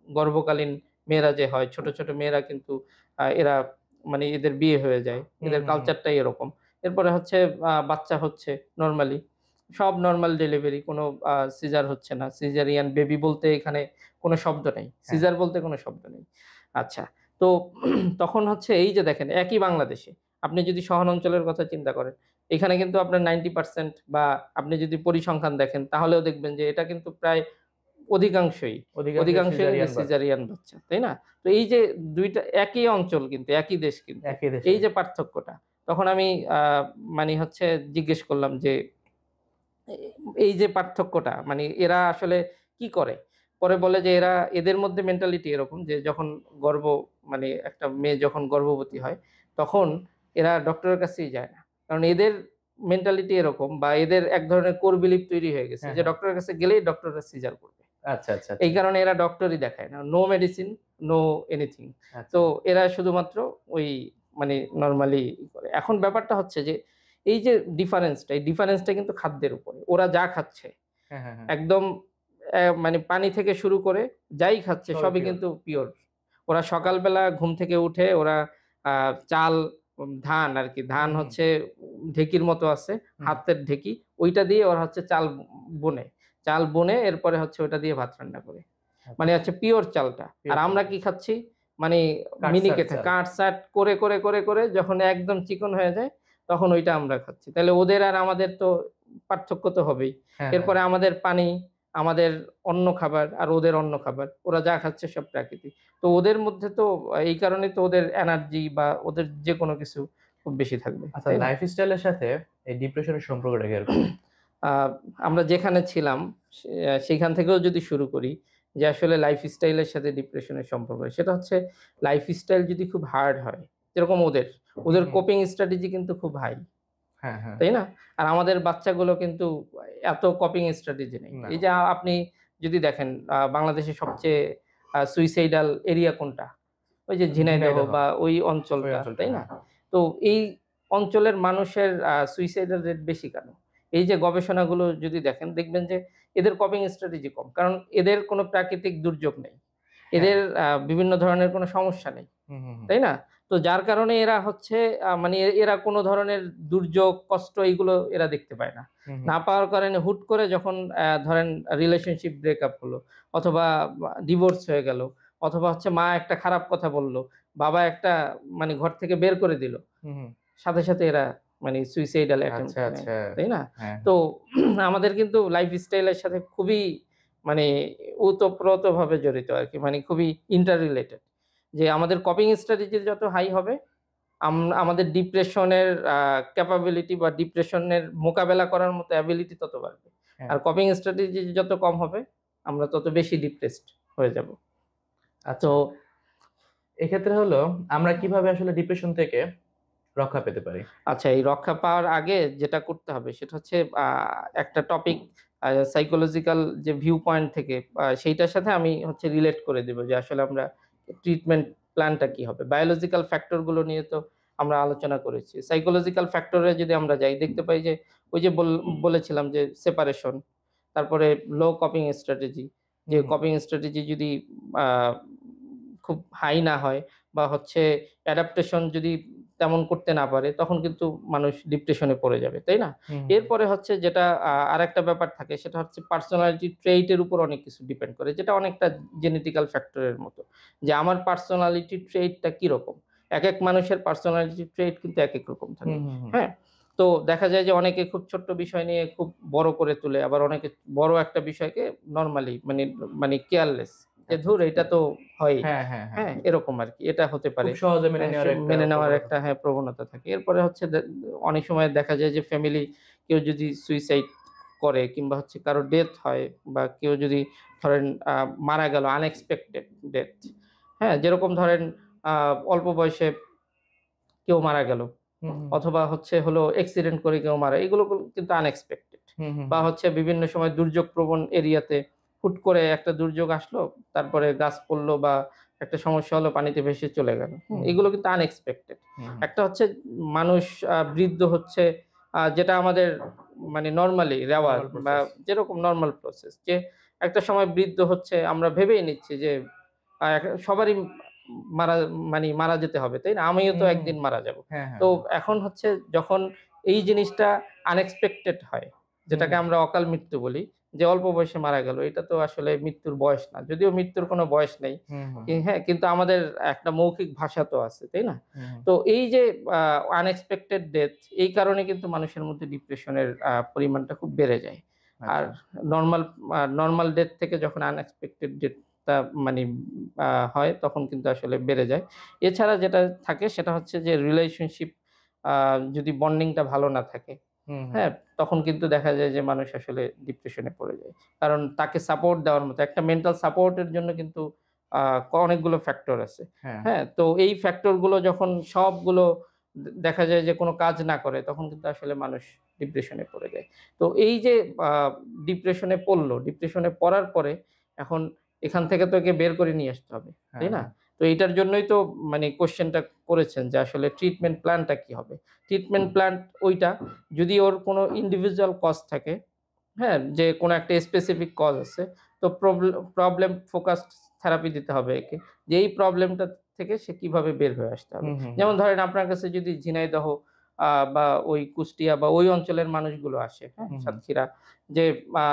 গর্ভকালীন মেয়েরা যে হয়, ছোট, ছোট মেয়েরা কিন্তু এরা মানে এদের বিয়ে হয়ে যায়। হুম, এদের হুম, হুম। কালচারটাই এরকম। এরপরে হচ্ছে বাচ্চা হচ্ছে নরমালি। সব নরমাল ডেলিভারি কোনো সিজার হচ্ছে না। সিজারিয়ান বেবি বলতে এখানে কোনো শব্দ নেই। হ্যাঁ, সিজার বলতে কোনো শব্দ নেই। আচ্ছা, তো তখন হচ্ছে এই যে দেখেন একই বাংলাদেশে আপনি যদি শহর অঞ্চলের কথা চিন্তা করেন, এখানে কিন্তু আপনার 90% বা আপনি যদি পরিসংখ্যান দেখেন তাহলেও দেখবেন যে এটা কিন্তু প্রায় অধিকাংশই, অধিকাংশই অধিকাংশই কিন্তু সিজারিয়ান বাচ্চা। সিজারিয়ান বাচ্চা, তাই না? তো এই যে ২ টা একই অঞ্চল কিন্তু একই দেশ কিন্তু। একই দেশে। এই যে পার্থক্যটা, তখন আমি আ মানি হচ্ছে জিজ্ঞেস করলাম যে এ এই যে পার্থক্যটা মানে এরা আসলে কি করে? পরে বলে যে এদের মধ্যে মেন্টালিটি এরকম যে যখন গর্ভ মানে একটা মেয়ে যখন গর্ভবতী হয়, তখন এরা ডক্টরের কাছেই যায় না। কারণ এদের মেন্টালিটি এরকম বা এদের এক ধরনের কোর বিলিফ তৈরি হয়ে গেছে হ্যাঁ, যে হ্যাঁ। ডক্টরের কাছে গেলেই ডক্টররা সিজার করবে। আচ্ছা, আচ্ছা, এই আচ্ছা। কারণে এরা ডক্টরই দেখায় না। No medicine, no anything. আচ্ছা। তো এরা শুধুমাত্র ওই মানে নরমালি করে। এখন ব্যাপারটা হচ্ছে যে এই যে ডিফারেন্সটা, এই ডিফারেন্সটা কিন্তু খাদ্যের উপরে। ওরা যা খাচ্ছে হ্যাঁ, হ্যাঁ, হ্যাঁ। একদম মানে পানি থেকে শুরু করে যাই খাচ্ছে সবই সবই পিওর। কিন্তু পিওর। ওরা সকালবেলা ঘুম থেকে উঠে ওরা আ চাল, ধান আরকি। ধান হুম, হুম, হচ্ছে ঢেঁকির মতো আছে, হুম। হাতের ঢেঁকি। ওইটা দিয়ে ওরা হচ্ছে চাল বোনে। চাল বুনে এরপরে হচ্ছে ওটা দিয়ে ভাত রান্না করে। মানে আচ্ছা। হচ্ছে পিওর চালটা। আর পিওর আমরা চালটা। কি খাচ্ছি? মানে কাটছাট মিনিকেটে চাল। কাট-সাট করে যখন একদম চিকন হয়ে যায়, তখন ওইটা আমরা খাচ্ছি। তাইলে ওদের আর আমাদের তো পার্থক্য তো হবেই। হ্যাঁ, হ্যাঁ, এরপরে হ্যাঁ। আমাদের পানি, আমাদের অন্য খাবার আর ওদের অন্য খাবার। ওরা যা খাচ্ছে সব প্রাকৃতিক। তো ওদের মধ্যে তো এই কারণেই তো ওদের এনার্জি বা ওদের যেকোনো কিছু খুব বেশি থাকবে। আচ্ছা, তাই না? লাইফস্টাইল এর সাথে এই ডিপ্রেশনের সম্পর্কটা কিরকম? আ আমরা যেখানে ছিলাম সেখান থেকেও যদি শুরু করি যে আসলে লাইফস্টাইল এর সাথে ডিপ্রেশনের সম্পর্ক। সেটা হচ্ছে লাইফস্টাইল যদি খুব হার্ড হয়, যেরকম হুম, ওদের হুম। কোপিং স্ট্র্যাটেজি কিন্তু খুব হাই। হ্যাঁ, হ্যাঁ। তাই না? আর আমাদের বাচ্চাগুলো কিন্তু এত কপিং স্ট্র্যাটেজি নেই। না। এই যে আপনি যদি দেখেন বাংলাদেশের সবচেয়ে সুইসাইডাল এরিয়া কোনটা? ওই যে ঝিনাইদহ ঝিনাইদহ, বা ওই ওই অঞ্চলটা, অঞ্চলটা, তাই না? হ্যাঁ। তো এই অঞ্চলের মানুষের সুইসাইডাল রেট বেশি কেন? এই যে গবেষণাগুলো যদি দেখেন, দেখবেন যে এদের কপিং স্ট্র্যাটেজি কম। কারণ এদের কোনো প্রাকৃতিক দুর্যোগ নেই। হ্যাঁ। এদের বিভিন্ন ধরনের কোনো সমস্যা নেই। হুম, হুম, হুম। তাই না? তো যার কারণে এরা হচ্ছে মানে এরা কোনো ধরনের দুর্যোগ, কষ্ট এগুলো এরা দেখতে পায় না। হুম, হুম। না পাওয়ার কারণে হুট করে যখন ধরেন রিলেশনশিপ ব্রেকআপ হলো অথবা ডিভোর্স হয়ে গেল অথবা হচ্ছে মা একটা খারাপ কথা বলল, বাবা একটা মানে ঘর থেকে বের করে দিল। হুম, হুম। সাথে সাথে এরা মানে সুইসাইডাল আচ্ছা, অ্যাটেম্পট নেয়। আচ্ছা। তাই না? হ্যাঁ, তো হ্যাঁ। আমাদের কিন্তু লাইফস্টাইল এর সাথে খুবই মানে ওতপ্রোতভাবে জড়িত আরকি। মানে খুবই ইন্টার রিলেটেড। যে আমাদের কপিং স্ট্র্যাটেজি যত হাই হবে, আমাদের ডিপ্রেশনের ক্যাপাবিলিটি বা ডিপ্রেশনের মোকাবেলা করার মতো অ্যাবিলিটি তত বাড়বে। হ্যাঁ। আর কপিং স্ট্র্যাটেজি যত কম হবে আমরা তত বেশি ডিপ্রেসড হয়ে যাব। আচ্ছা, তো এক্ষেত্রে হলো আমরা কিভাবে আসলে ডিপ্রেশন থেকে রক্ষা পেতে পারি? আচ্ছা, এই রক্ষা পাওয়ার আগে যেটা করতে হবে সেটা হচ্ছে একটা টপিক সাইকোলজিক্যাল যে ভিউ পয়েন্ট থেকে সেইটার সাথে আমি হচ্ছে রিলেট করে দেব যে আসলে আমরা ট্রিটমেন্ট প্ল্যানটা কি হবে। বায়োলজিক্যাল ফ্যাক্টর গুলো নিয়ে তো আমরা আলোচনা করেছি। সাইকোলজিক্যাল ফ্যাক্টরে যদি আমরা যাই দেখতে পাই যে ওই যে বলেছিলাম যে সেপারেশন, তারপরে লো কপিং স্ট্র্যাটেজি, যে হুম, কপিং স্ট্র্যাটেজি যদি আ খুব হাই না হয় বা হচ্ছে অ্যাডাপ্টেশন যদি তেমন করতে না পারে তখন কিন্তু মানুষ ডিপ্রেশনে পড়ে যাবে, তাই না? হুম, এরপরে হচ্ছে যেটা আরেকটা ব্যাপার থাকে সেটা হচ্ছে পার্সোনালিটি ট্রেইট এর উপর অনেক কিছু ডিপেন্ড করে। যেটা অনেকটা জেনেটিক্যাল ফ্যাক্টর এর মতো। যে আমার পার্সোনালিটি ট্রেইটটা কিরকম? একেক মানুষের পার্সোনালিটি ট্রেইট কিন্তু একেক রকম থাকে। হুম, হুম, হুম। হ্যাঁ? তো দেখা যায় যে অনেকে খুব ছোট্ট বিষয় নিয়ে খুব বড় করে তোলে। আবার অনেকে বড় একটা বিষয়কে নরমালি মানে কেয়ারলেস। যে আচ্ছা, ধুর আচ্ছা। এটা তো হয়ই। হ্যাঁ, হ্যাঁ, হ্যাঁ। হ্যাঁ, এরকম আরকি। এটা হতে খুব পারে। সহজে মেনে নেওয়ার একটা মেনে নেওয়ার প্রবণতা একটা থাকে। প্রবণতা থাকে। এরপরে হচ্ছে অনেক সময় দেখা যায় যে ফ্যামিলি কেউ যদি সুইসাইড করে কিংবা হচ্ছে কারো ডেথ হয় বা কেউ যদি ধরেন আ মারা গেল আনএক্সপেক্টেড ডেথ। হ্যাঁ? যেরকম ধরেন আ অল্প বয়সে কেউ মারা গেল। হুম, হুম, অথবা হচ্ছে হলো অ্যাক্সিডেন্ট করে কেউ মারা, এগুলো কিন্তু আনএক্সপেক্টেড। হুম, হুম, বা হচ্ছে বিভিন্ন সময় দুর্যোগ প্রবণ এরিয়াতে হুট করে একটা দুর্যোগ আসলো, তারপরে গাছ পড়লো বা একটা সমস্যা হলো, পানিতে ভেসে চলে গেল। হুম? হুম, এগুলো কিন্তু আনএক্সপেক্টেড। হুম, একটা হচ্ছে মানুষ বৃদ্ধ হচ্ছে যেটা আমাদের মানে নরমালি রেওয়াজ নরমাল বা প্রসেস। যেরকম নরমাল প্রসেস যে একটা সময় বৃদ্ধ হচ্ছে আমরা ভেবেই নিচ্ছি যে সবারই মারা মারা যেতে হবে, তাই না? আমিও তো হুম, হুম। একদিন মারা যাব। হ্যাঁ, হ্যাঁ, তো হ্যাঁ। এখন হচ্ছে যখন এই জিনিসটা আনএক্সপেক্টেড হয়, হুম, যেটাকে আমরা অকাল মৃত্যু বলি, যে অল্প বয়সে মারা গেল। এটা তো আসলে মৃত্যুর বয়স না। যদিও মৃত্যুর কোনো বয়স নেই। হুম, হুম, হ্যাঁ, কিন্তু আমাদের একটা মৌখিক ভাষা তো আছে, তাই না? হুম, হুম। তো এই যে আ আনএক্সপেক্টেড ডেথ, এই কারণে কিন্তু মানুষের মধ্যে ডিপ্রেশনের পরিমাণটা খুব বেড়ে যায়। আর আচ্ছা। নরমাল ডেথ থেকে যখন আনএক্সপেক্টেড ডেথটা মানে হয় তখন কিন্তু আসলে বেড়ে যায়। এছাড়া যেটা থাকে সেটা হচ্ছে যে রিলেশনশিপ আ যদি বন্ডিংটা ভালো না থাকে, হুম, হুম। হ্যাঁ? তখন কিন্তু দেখা যায় যে মানুষ আসলে ডিপ্রেশনে পড়ে যায়। কারণ তাকে সাপোর্ট দেওয়ার মতো একটা মেন্টাল সাপোর্ট এর জন্য কিন্তু আ অনেকগুলো ফ্যাক্টর আছে। হ্যাঁ। হ্যাঁ? তো এই ফ্যাক্টর গুলো যখন সবগুলো দেখা যায় যে কোন কাজ না করে তখন কিন্তু আসলে মানুষ ডিপ্রেশনে পড়ে যায়। তো এই যে আ ডিপ্রেশনে পড়ার পরে এখন এখান থেকে তো একে বের করে নিয়ে আসতে হবে। তাই হ্যাঁ, না? হ্যাঁ। তো এইটার জন্যই তো মানে কোয়েশ্চেনটা করেছেন যে আসলে ট্রিটমেন্ট প্ল্যানটা কি হবে? ট্রিটমেন্ট প্ল্যান ওইটা যদি ওর কোনো ইন্ডিভিজুয়াল কজ থাকে, হ্যাঁ? যে কোনো একটা স্পেসিফিক কজ আছে। তো প্রবলেম ফোকাসড থেরাপি দিতে হবে একে। যে এই প্রবলেমটা থেকে সে কিভাবে বের হয়ে আসতে হবে। হুম, হুম, হুম। যেমন ধরেন আপনার কাছে যদি ঝিনাইদহ বা ওই কুষ্টিয়া বা ওই অঞ্চলের মানুষগুলো আসে, হ্যাঁ? হুম, হুম। সাতক্ষীরা যে আ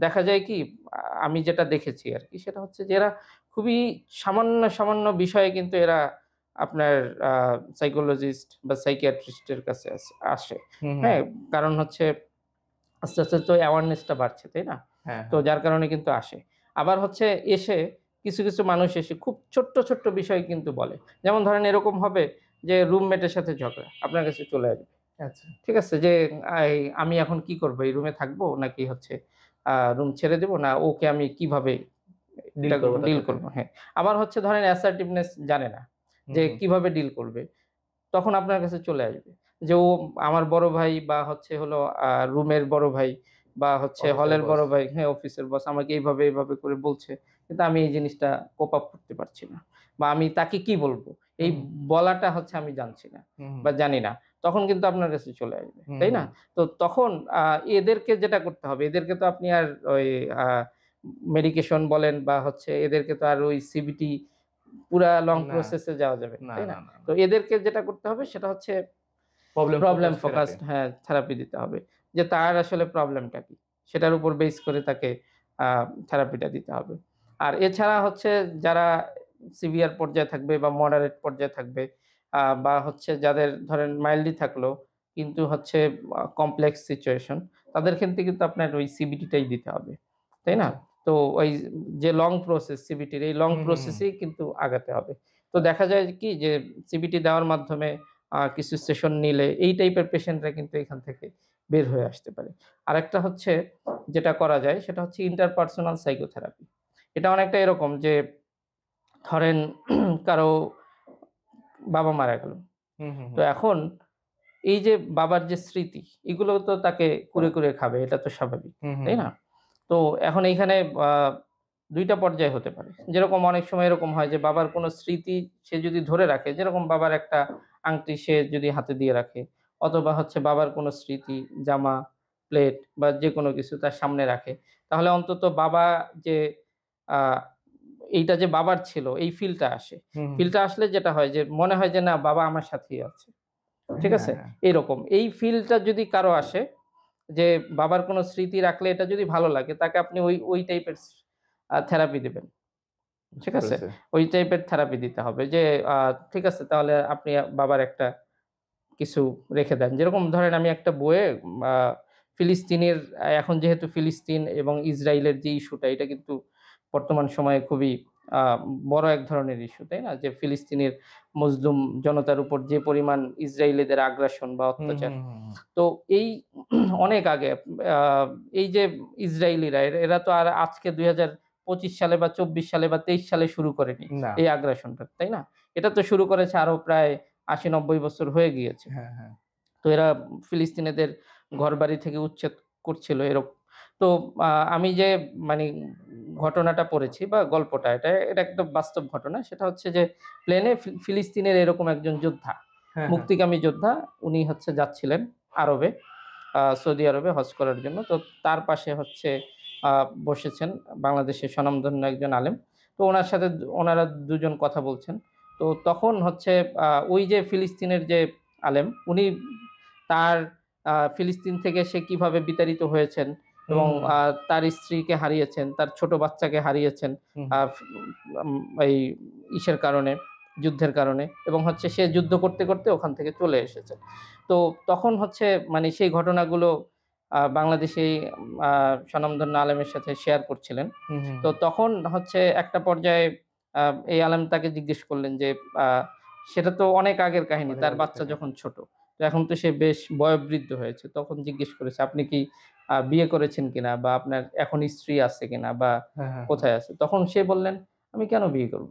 দেখা যায় কি আমি যেটা দেখেছি আরকি সেটা হচ্ছে যে এরা খুবই সামান্য বিষয়ে কিন্তু এরা আপনার আ সাইকোলজিস্ট বা সাইকিয়াট্রিস্ট এর কাছে আসে। হুম, হুম। হ্যাঁ? কারণ হচ্ছে আস্তে তো অ্যাওয়ারনেস টা বাড়ছে, তাই না? হ্যাঁ, তো হ্যাঁ। যার কারণে কিন্তু আসে। আবার হচ্ছে এসে কিছু মানুষ এসে খুব ছোট্ট বিষয় কিন্তু বলে। যেমন ধরেন এরকম হবে যে রুমমেটের সাথে ঝগড়া, আপনার কাছে চলে আসবে। আচ্ছা। ঠিক আছে? যে আমি এখন কি করব? এই রুমে থাকবো নাকি হচ্ছে রুম ছেড়ে দেব? না ওকে আমি কিভাবে ডিল এটা করব তার ডিল সাথে। করব? হ্যাঁ। আবার হচ্ছে ধরেন assertiveness জানে না হুম, যে হুম। কিভাবে ডিল করবে। তখন আপনার কাছে চলে আসবে। যে ও আমার বড় ভাই বা হচ্ছে হলো রুমের বড় ভাই বা হচ্ছে অফিসের হলের বস। বড় ভাই, হ্যাঁ, অফিসের বস আমাকে এভাবে করে বলছে। কিন্তু আমি এই জিনিসটা কোপ আপ করতে পারছি না। বা আমি তাকে কি বলবো? এই হুম, হুম। বলাটা হচ্ছে আমি জানছি না হুম, হুম। বা জানি না। তখন কিন্তু আপনার কাছে চলে আসবে। হুম, তাই না? হুম। তো তখন এদেরকে যেটা করতে হবে, এদেরকে তো আপনি আর ওই আ মেডিকেশন বলেন বা হচ্ছে এদেরকে তো আর ওই সিবিটি পুরা লং না, প্রসেস এ যাওয়া যাবে না। না, তাই না? না, না, তো না। এদেরকে যেটা করতে হবে সেটা হচ্ছে problem problem focused therapy. Focused, হ্যাঁ, থেরাপি দিতে হবে। যে তার আসলে প্রবলেমটা কি? সেটার উপর বেস করে তাকে আ থেরাপিটা দিতে হবে। আর এছাড়া হচ্ছে যারা সিভিয়ার পর্যায়ে থাকবে বা মডারেট পর্যায়ে থাকবে বা হচ্ছে যাদের ধরেন মাইল্ডলি থাকলো কিন্তু হচ্ছে কমপ্লেক্স সিচুয়েশন, তাদের ক্ষেত্রে কিন্তু আপনার ওই সিবিটিটাই দিতে হবে। তাই না? আচ্ছা। তো ওই যে লং প্রসেস সিবিটির এই লং হুম, হুম, হুম। প্রসেসেই কিন্তু আগাতে হবে। তো দেখা যায় কি যে সিবিটি দেওয়ার মাধ্যমে কিছু সেশন নিলে এই টাইপের পেশেন্টরা কিন্তু এখান থেকে বের হয়ে আসতে পারে। আরেকটা হচ্ছে যেটা করা যায় সেটা হচ্ছে ইন্টারপার্সোনাল সাইকোথেরাপি। এটা অনেকটা এরকম যে ধরেন কারো বাবা মারা গেল। হুম, হুম, তো হুম। এখন এই যে বাবার যে স্মৃতি এগুলো তো তাকে কুরে খাবে, এটা তো স্বাভাবিক। হুম, হুম, তাই না? হুম। তো এখন এইখানে আ ২ টা পর্যায় হতে পারে। যেরকম অনেক সময় এরকম হয় যে বাবার কোনো স্মৃতি সে যদি ধরে রাখে, যেরকম বাবার একটা আংটি সে যদি হাতে দিয়ে রাখে, অথবা হচ্ছে বাবার কোনো স্মৃতি, জামা, প্লেট বা যেকোনো কিছু তার সামনে রাখে। তাহলে অন্তত বাবা যে আ এইটা যে বাবার ছিল এই ফিলটা আসে। হুম, হুম। ফিলটা আসলে যেটা হয় যে মনে হয় যে না বাবা আমার সাথেই আছে। ঠিক হ্যাঁ, আছে? হ্যাঁ। এইরকম। এই ফিলটা যদি কারো আসে যে বাবার কোনো স্মৃতি রাখলে এটা যদি ভালো লাগে তাকে আপনি ওই টাইপের থেরাপি দিবেন। ঠিক বুঝতে আছে? পেরেছি। ওই টাইপের থেরাপি দিতে হবে যে আ ঠিক আছে তাহলে আপনি বাবার একটা কিছু রেখে দেন। যেরকম ধরেন আমি একটা বইয়ে আ ফিলিস্তিনের এখন যেহেতু ফিলিস্তিন এবং ইসরাইলের যে ইস্যুটা এটা কিন্তু বর্তমান সময়ে খুবই আ বড় এক ধরনের ইস্যু, তাই না? যে ফিলিস্তিনের মজলুম জনতার উপর যে পরিমাণ ইসরায়েলিদের আগ্রাসন বা হুম, অত্যাচার। হুম, হুম, হুম। তো এই অনেক আগে আ এই যে ইসরায়েলিরা এরা তো আর আজকে ২০২৫ সালে বা ২৪ সালে বা ২৩ সালে শুরু করেনি না। এই আগ্রাসনটা, তাই না? এটা তো শুরু করেছে আরো প্রায় ৮০-৯০ বছর হয়ে গিয়েছে। হ্যাঁ, হ্যাঁ। তো এরা ফিলিস্তিনিদের ঘরবাড়ি থেকে উচ্ছেদ করছিল এরকম। তো আমি যে মানি ঘটনাটা পড়েছি বা গল্পটা এটা একটা বাস্তব ঘটনা। সেটা হচ্ছে যে প্লেনে ফিলিস্তিনের এরকম একজন যোদ্ধা, হ্যাঁ, হ্যাঁ। মুক্তিকামী যোদ্ধা উনি হচ্ছে যাচ্ছিলেন আরবে, সৌদি আরবে হজ করার জন্য। তো তার পাশে হচ্ছে আ বসেছেন বাংলাদেশের স্বনামধন্য একজন আলেম। তো উনার সাথে উনারা দুজন কথা বলছেন। তো তখন হচ্ছে ওই যে ফিলিস্তিনের যে আলেম উনি তার ফিলিস্তিন থেকে সে কিভাবে বিতাড়িত হয়েছেন হুম, এবং হুম, হুম। তার স্ত্রীকে হারিয়েছেন, তার ছোট বাচ্চাকে হারিয়েছেন হুম, আ হুম। ফ এই ইসের কারণে, যুদ্ধের কারণে এবং হচ্ছে সে যুদ্ধ করতে ওখান থেকে চলে এসেছে। তো তখন হচ্ছে মানে সেই ঘটনাগুলো বাংলাদেশী আ স্বনামধন্য আলেমের সাথে শেয়ার করছিলেন। হুম, হুম, তো হুম। তখন হচ্ছে একটা পর্যায়ে আ এই আলেম তাকে জিজ্ঞেস করলেন যে, আ সেটা তো অনেক আগের কাহিনী। অনেক তার আগের বাচ্চা থেকে। যখন ছোট। তো এখন তো সে বেশ বয়োবৃদ্ধ হয়েছে। তখন জিজ্ঞেস করেছে, "আপনি কি বিয়ে করেছেন কিনা? বা আপনার এখন স্ত্রী আছে কিনা? বা হ্যাঁ, হ্যাঁ, হ্যাঁ। কোথায় আছে?" তখন সে বললেন, "আমি কেন বিয়ে করব?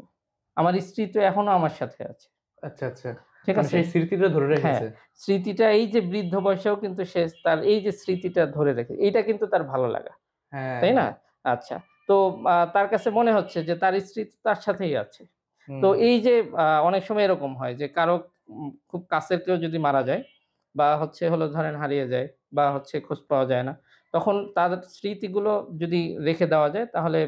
আমার স্ত্রী তো এখনো আমার সাথে আছে।" আচ্ছা, আচ্ছা। ঠিক মানে আছে? সেই স্মৃতিটা ধরে হ্যাঁ, রেখেছে। স্মৃতিটা এই যে বৃদ্ধ বয়সেও কিন্তু সে তার এই যে স্মৃতিটা ধরে রেখে এইটা কিন্তু তার ভালো লাগা। হ্যাঁ, তাই না? হ্যাঁ। আচ্ছা। তো তার কাছে মনে হচ্ছে যে তার স্ত্রী তো তার সাথেই আছে। হুম, তো হুম। এই যে অনেক সময় এরকম হয় যে কারো খুব কাছের কেউ যদি মারা যায় বা হচ্ছে হলো ধরেন হারিয়ে যায় বা হচ্ছে খোঁজ পাওয়া যায় না। তখন তাদের স্মৃতিগুলো যদি রেখে দেওয়া যায় তাহলে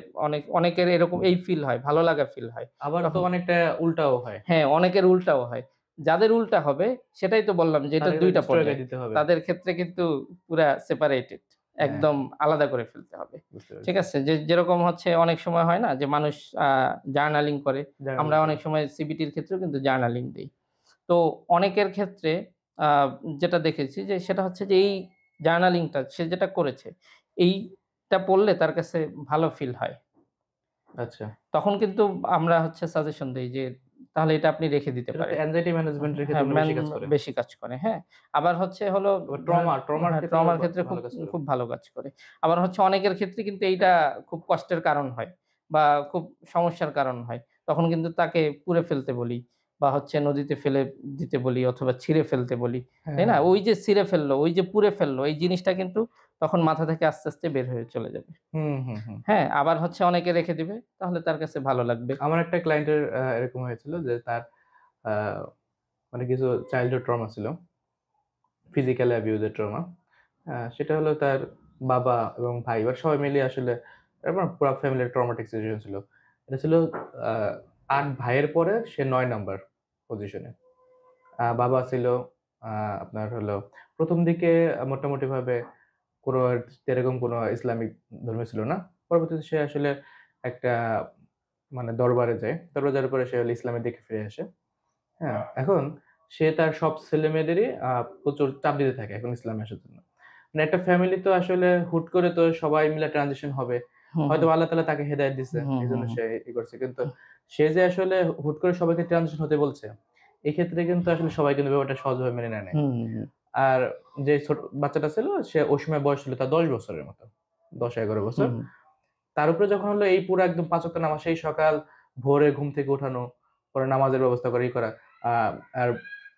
অনেকের এরকম এই ফিল হয়, ভালো লাগা ফিল হয়। আবার তো তখন অনেকটা উল্টাও হয়। হ্যাঁ, অনেকের উল্টাও হয়। যাদের উল্টা হবে সেটাই তো বললাম যে এটা তাদেরকে ২ তো টা destroy করে পর্যায়। দিতে হবে। তাদের ক্ষেত্রে কিন্তু পুরা সেপারেটেড। হ্যাঁ, একদম হ্যাঁ। আলাদা করে ফেলতে হবে। বুঝতে ঠিক পেরেছি। আছে? যেরকম হচ্ছে অনেক সময় হয় না যে মানুষ আ জার্নালিং করে। আমরা জার্নালিং অনেক করে। সময় সিবিটির ক্ষেত্রেও কিন্তু জার্নালিং দেই। তো অনেকের ক্ষেত্রে আ যেটা দেখেছি যে সেটা হচ্ছে যে এই জার্নালিংটা সে যেটা করেছে, এইটা পড়লে তার কাছে ভালো ফিল হয়। আচ্ছা। তখন কিন্তু আমরা হচ্ছে সাজেশন দেই যে, তাহলে এটা আপনি রেখে দিতে এটা তো পারেন। anxiety management এর ক্ষেত্রে হ্যাঁ, মনে হয় বেশি কাজ করে। বেশি কাজ করে, হ্যাঁ? আবার হচ্ছে হলো আবার ধরেন ট্রমার হ্যাঁ, ক্ষেত্রেও ট্রমার ক্ষেত্রে খুব, ভালো কাজ করে। খুব ভালো কাজ করে। আবার হচ্ছে অনেকের ক্ষেত্রে কিন্তু এইটা খুব কষ্টের কারণ হয় বা খুব সমস্যার কারণ হয়। তখন কিন্তু তাকে পুড়ে ফেলতে বলি বা হচ্ছে নদীতে ফেলে দিতে বলি অথবা ছিঁড়ে ফেলতে বলি। হ্যাঁ, তাই না? হ্যাঁ। ওই যে ছিঁড়ে ফেললো, ওই যে পুড়ে ফেললো এই জিনিসটা কিন্তু তখন মাথা থেকে আস্তে বের হয়ে চলে যাবে। হুম, হুম, হুম। হ্যাঁ? আবার হচ্ছে অনেকে রেখে দিবে। তাহলে তার কাছে ভালো লাগবে। আমার একটা ক্লায়েন্টের এরকম হয়েছিল যে তার আ মানে কিছু চাইল্ডহুড ট্রমা ছিল। ফিজিক্যাল অ্যাবিউজ এর ট্রমা। সেটা হলো তার বাবা এবং ভাই বা সবাই মিলিয়ে আসলে এরকম পুরা ফ্যামিলির ট্রমাটিক সিচুয়েশন ছিল। এটা ছিল আ ৮ ভাইয়ের পরে সে ৯ নাম্বার পজিশনে। বাবা ছিল আ আপনার হলো ১ম দিকে মোটামুটিভাবে কোনো এরকম কোনো ইসলামিক ধর্মীয় ছিল না। পরবর্তীতে সে আসলে একটা মানে দরবারে যায়। দরবারে যাওয়ার পরে সে হলো ইসলামের দিকে ফিরে আসে। হ্যাঁ? এখন সে তার সব ছেলেমেয়েদেরই প্রচুর চাপ দিতে থাকে এখন ইসলামে আসার জন্য। মানে একটা ফ্যামিলি তো আসলে হুট করে তো সবাই মিলে ট্রানজিশন হবে। হুম, হুম, হয়তোবা আল্লাহ তাআলা তাকে হেদায়েত দিছে। হুম, হুম, এজন্য হুম, সে করছে। কিন্তু সে যে আসলে হুট করে সবাইকে ট্রানজিশন হতে বলছে, এক্ষেত্রে কিন্তু আসলে সবাই কিন্তু ব্যাপারটা সহজভাবে মেনে নেয় না। হুম, হুম, আর যে ছোট বাচ্চাটা ছিল সে ওই সময় বয়স ছিল তার ১০ বছরের মতো। ১০-১১ বছর। হুম, তার উপরে যখন হলো এই পুরা একদম ৫ ওয়াক্ত নামাজ সেই সকাল ভোরে ঘুম থেকে উঠানো, পরে নামাজের ব্যবস্থা করে করা। আ আর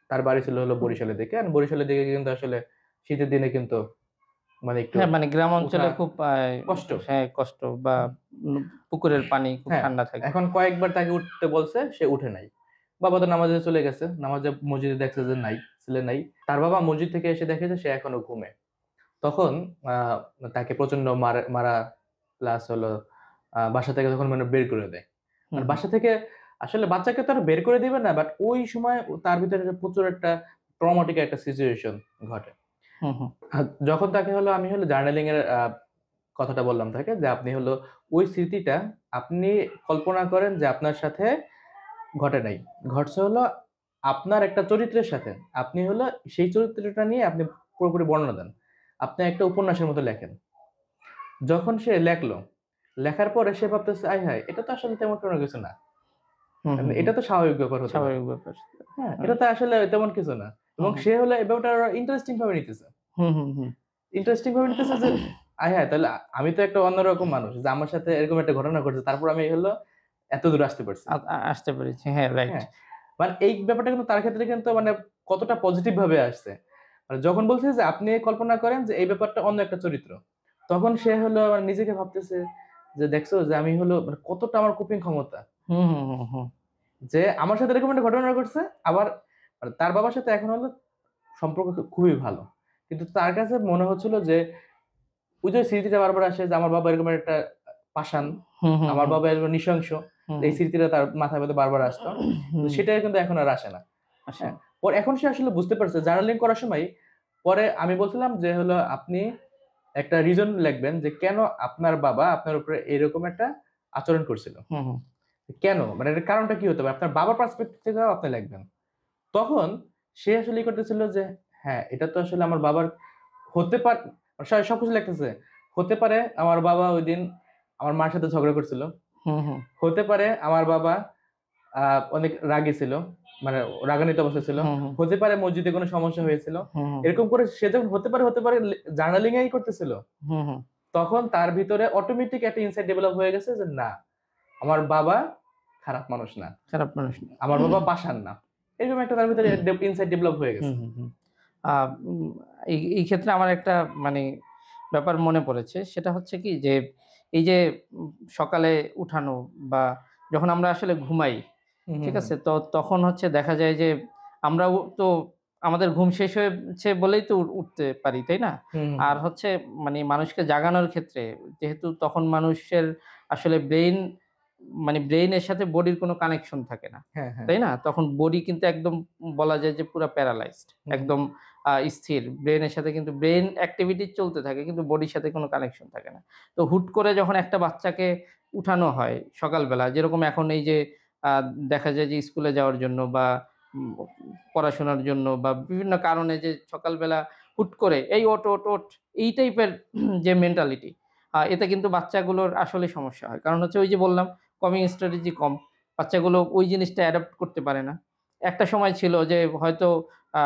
তার বাড়ি ছিল হলো বরিশালের দিকে। আর বরিশালের দিকে কিন্তু আসলে শীতের দিনে কিন্তু মানে একটু হ্যাঁ, মানে গ্রাম উঠা অঞ্চলে খুব কষ্ট। হ্যাঁ, কষ্ট বা হুম। পুকুরের পানি খুব হ্যাঁ, ঠান্ডা থাকে। এখন কয়েকবার তাকে উঠতে বলছে, সে উঠে নাই। বাবা তো নামাজে চলে গেছে। নামাজে মসজিদে দেখছে যে নাই, ছেলে নাই। তার বাবা মসজিদ থেকে এসে দেখে যে সে এখনো ঘুমে। তখন আ তাকে প্রচন্ড মারা প্লাস হলো বাসা থেকে তখন মানে বের করে দেয়। হুম, আর হুম, বাসা থেকে আসলে বাচ্চাকে তো আর বের করে দিবে না। বাট ওই সময় তার ভিতরে প্রচুর একটা ট্রমাটিক একটা সিচুয়েশন ঘটে। হুম, হুম, যখন তাকে হলো আমি হলো জার্নালিং এর কথাটা বললাম তাকে যে আপনি হলো ওই স্মৃতিটা আপনি কল্পনা করেন যে আপনার সাথে ঘটে নাই। ঘটছে হলো আপনার একটা চরিত্রের সাথে। আপনি হলো সেই চরিত্রটা নিয়ে আপনি পুরোপুরি বর্ণনা দেন। আপনি একটা উপন্যাসের মতো লেখেন। যখন সে লেখলো, লেখার পরে সে ভাবতেছে, "আয় হায়! এটা তো আসলে তেমন কোনো কিছু না। হুম, হুম, এটা হুম। তো স্বাভাবিক ব্যাপার হতে পারে।" স্বাভাবিক ব্যাপার। হ্যাঁ? হুম, এটা তো আসলে তেমন কিছু না। হুম, এবং হুম, সে হলো এই ব্যাপারটা ইন্টারেস্টিং ভাবে নিতেছে। হুম, হুম, হুম। ইন্টারেস্টিং ভাবে নিতেছে যে, আয় হায়! তাহলে আমি তো একটা অন্যরকম মানুষ। যে আমার সাথে এরকম একটা ঘটনা ঘটছে। তারপর আমি হলো এতদূর আসতে পারছি। আসতে পেরেছি। হ্যাঁ, রাইট। হ্যাঁ? মানে এই ব্যাপারটা কিন্তু তার ক্ষেত্রে কিন্তু মানে কতটা পজিটিভ ভাবে আসছে। মানে যখন বলছে যে আপনি কল্পনা করেন যে এই ব্যাপারটা অন্য একটা চরিত্র। তখন সে হলো মানে নিজেকে ভাবতেছে যে দেখছো যে আমি হলো মানে কতটা আমার কোপিং ক্ষমতা। হুম, হুম, হুম, হুম, যে আমার সাথে এরকম একটা ঘটনা ঘটছে আবার মানে তার বাবার সাথে এখন হলো সম্পর্ক খুবই ভালো। কিন্তু তার কাছে মনে হচ্ছিল যে ওই যে স্মৃতিটা বারবার আসে যে আমার বাবা এরকম একটা পাষাণ, হুম, হুম, আমার হুম, বাবা এরকম নৃশংস। হুম, এই হুম, স্মৃতিটা তার মাথার মধ্যে বারবার আসতো। কিন্তু হুম, সেটাই কিন্তু এখন আর আসে না। আসে হ্যাঁ? না। পরে এখন সে আসলে বুঝতে পারছে জার্নালিং করার সময় পরে আমি বলছিলাম যে হলো আপনি একটা রিজন লিখবেন যে কেন আপনার বাবা আপনার উপরে এরকম একটা আচরণ করছিল। হুম, হুম, কেন? মানে এটার কারণটা কি হতে পারে? আপনার বাবার পার্সপেক্টিভ থেকেও আপনি লিখবেন। তখন সে আসলে করতেছিল যে হ্যাঁ, এটা তো আসলে আমার বাবার হতে সবকিছু লিখতেছে। হতে পারে আমার বাবা ঐদিন আমার মার সাথে ঝগড়া করছিল। হুম, হুম, হতে পারে আমার বাবা আ অনেক রাগী ছিল। মানে রাগান্বিত অবস্থায় ছিল। হুম, হুম, হতে পারে মসজিদে কোনো সমস্যা হয়েছিল। হুম, হুম, এরকম করে সে যখন হতে পারে জার্নালিং এই করতেছিল। হুম, হুম, তখন তার ভিতরে অটোমেটিক একটা ইনসাইট ডেভেলপ হয়ে গেছে যে না, আমার বাবা খারাপ মানুষ না। খারাপ মানুষ না। আমার বাবা পাষাণ না। এরকম একটা তার ভিতরে ইনসাইট ডেভেলপ হয়ে হুম, গেছে। হুম, হুম। আ উম এই ক্ষেত্রে আমার একটা মানে ব্যাপার মনে পড়েছে। সেটা হচ্ছে কি যে, এই যে সকালে উঠানো বা যখন আমরা আসলে ঘুমাই, হুম, হুম, ঠিক হুম। আছে? তখন হচ্ছে দেখা যায় যে আমরাও তো আমাদের ঘুম শেষ হয়েছে বলেই তো উঠতে পারি, তাই না? হুম, হুম, আর হুম। হচ্ছে মানে মানুষকে জাগানোর ক্ষেত্রে যেহেতু তখন মানুষের আসলে ব্রেইনের সাথে বডির কোনো কানেকশন থাকে না। হ্যাঁ, হ্যাঁ। তাই না? তখন বডি কিন্তু একদম বলা যায় যে পুরা প্যারালাইজড। হুম, হুম। একদম স্থির। ব্রেইনের সাথে কিন্তু ব্রেইন অ্যাক্টিভিটি চলতে থাকে কিন্তু বডির সাথে কোনো কানেকশন থাকে না। তো হুট করে যখন একটা বাচ্চাকে উঠানো হয় সকালবেলা যেরকম এখন এই যে আ দেখা যায় যে স্কুলে যাওয়ার জন্য বা উম পড়াশোনার জন্য বা বিভিন্ন কারণে যে সকালবেলা হুট করে এই ওঠ, ওঠ, ওঠ এই টাইপের যে মেন্টালিটি এতে কিন্তু বাচ্চাগুলোর আসলেই সমস্যা হয়। কারণ হচ্ছে ওই যে বললাম কমিং স্ট্র্যাটেজি কম। বাচ্চাগুলো ওই জিনিসটা অ্যাডপ্ট করতে পারে না। একটা সময় ছিল যে হয়তো আ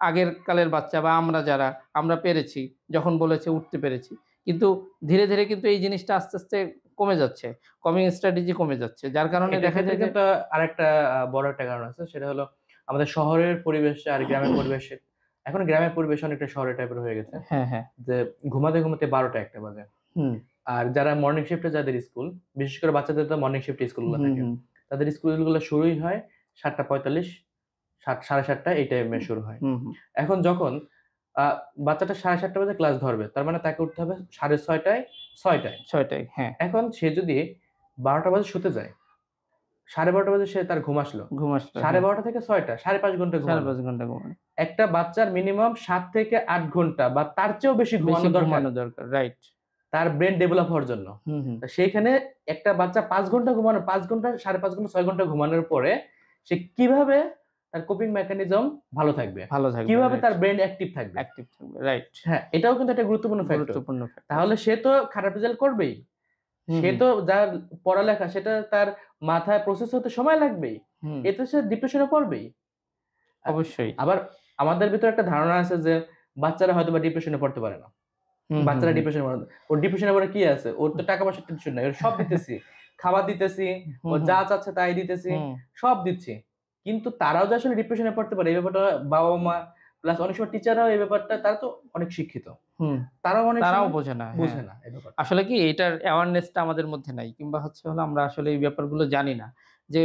আগের কালের বাচ্চা বা আমরা যারা আমরা পেরেছি, যখন বলেছে উঠতে পেরেছি। কিন্তু ধীরে, ধীরে কিন্তু এই জিনিসটা আস্তে, আস্তে কমে যাচ্ছে। কমিং স্ট্র্যাটেজি কমে যাচ্ছে। যার কারণে এটার দেখা ক্ষেত্রে যায় যে কিন্তু আরেকটা বড় একটা কারণ আছে। সেটা হলো আমাদের শহরের পরিবেশ আর গ্রামের পরিবেশে এখন গ্রামের পরিবেশ অনেকটা শহরের টাইপের হয়ে গেছে। হ্যাঁ, হ্যাঁ। যে ঘুমাতে ১২টা ১টা বাজে। হুম, আর যারা মর্নিং শিফটে যাদের স্কুল, বিশেষ করে বাচ্চাদের তো মর্নিং শিফটে স্কুলগুলো হুম, থাকে। হুম, তাদের স্কুলগুলো শুরুই হয় ৭:৪৫ ৭:৩০ এই টাইমে শুরু হয়। হুম, হুম। এখন যখন আ বাচ্চাটা ৭:৩০ বাজে ক্লাস ধরবে। তার মানে তাকে উঠতে হবে ৬:৩০ ৬টায়। ৬ টায় হ্যাঁ, এখন সে যদি ১২টা বাজে শুতে যায়, ১২:৩০ বাজে সে তার ঘুম আসলো। ঘুম আসলো হ্যাঁ। ১২:৩০ থেকে ৬টা ৫.৫ ঘন্টা ঘুমানো। ৫.৫ ঘন্টা ঘুমানো। একটা বাচ্চার মিনিমাম ৭ থেকে ৮ ঘন্টা বা তার চেয়েও বেশি বেশি ঘুমানো দরকার। ঘুমানো দরকার। রাইট। তার ব্রেইন ডেভেলপ হওয়ার জন্য। হুম, হুম, সেইখানে একটা বাচ্চা ৫ ঘন্টা ঘুমানো, ৫ ঘন্টা ৫.৫ ঘন্টা ৬ ঘন্টা ঘুমানোর পরে সে কিভাবে তার কোপিং মেকানিজম ভালো থাকবে? ভালো থাকবে। কিভাবে রাইট। তার ব্রেইন অ্যাক্টিভ থাকবে? অ্যাক্টিভ থাকবে। রাইট। হ্যাঁ, এটাও কিন্তু একটা গুরুত্বপূর্ণ ফ্যাক্টর। গুরুত্বপূর্ণ ফ্যাক্টর। তাহলে সে তো খারাপ রেজাল্ট করবেই। হুম, সে হুম, তো যার পড়ালেখা সেটা তার মাথায় প্রসেস হতে সময় লাগবেই। হুম। এতে সে ডিপ্রেশন এ পড়বেই। অবশ্যই। আবার আমাদের ভিতরে একটা ধারণা আছে যে বাচ্চারা হয়তো বা ডিপ্রেশনে পড়তে পারে না। হুম, হুম, বাচ্চারা হুম। ডিপ্রেশনে পড়ে না। ওর ডিপ্রেশনে পড়ে কি আছে? ওর তো টাকা পয়সার টেনশন নাই। ওর সব দিতেছি। খাবার দিতেছি, ও হুম, হুম, যা চাচ্ছে তাই দিতেছি, হুম, সব দিচ্ছি। কিন্তু তারাও যে আসলে ডিপ্রেশনে পড়তে পারে এই ব্যাপারটা বাবা-মা প্লাস অনেক সময় টিচাররাও এই ব্যাপারটা তারা তো অনেক শিক্ষিত। হুম। তারাও অনেক তারাও সময় বোঝে না। হ্যাঁ। বোঝে না এই ব্যাপারটা। আসলে কি এটার অ্যাওয়ারনেস টা আমাদের মধ্যে নাই। কিংবা হচ্ছে হলো আমরা আসলে এই ব্যাপারগুলো জানি না। যে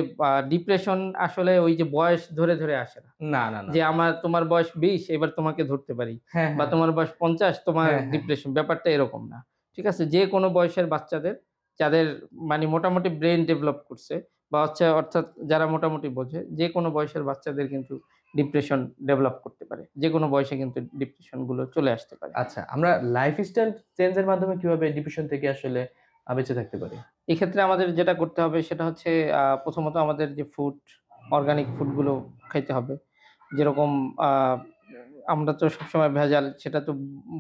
ডিপ্রেশন আসলে ওই যে বয়স ধরে, ধরে আসে না। না, না, না। যে তোমার বয়স ২০ এবার তোমাকে ধরতে পারি। হ্যাঁ, বা হ্যাঁ। তোমার বয়স ৫০ তোমার হ্যাঁ, হ্যাঁ। ডিপ্রেশন ব্যাপারটা এরকম না। ঠিক আছে? যেকোনো বয়সের বাচ্চাদের যাদের মানে মোটামুটি ব্রেইন ডেভেলপ করছে বা হচ্ছে অর্থাৎ যারা মোটামুটি বোঝে, যেকোনো বয়সের বাচ্চাদের কিন্তু ডিপ্রেশন ডেভেলপ করতে পারে। যেকোনো বয়সে কিন্তু ডিপ্রেশন গুলো চলে আসতে পারে। আচ্ছা, আমরা লাইফস্টাইল চেঞ্জ এর মাধ্যমে কিভাবে ডিপ্রেশন থেকে আসলে বেঁচে থাকতে পারি? এক্ষেত্রে আমাদের যেটা করতে হবে সেটা হচ্ছে প্রথমত আমাদের যে অর্গানিক ফুড গুলো খাইতে হবে। যেরকম আ আমরা তো সবসময় ভেজাল সেটা তো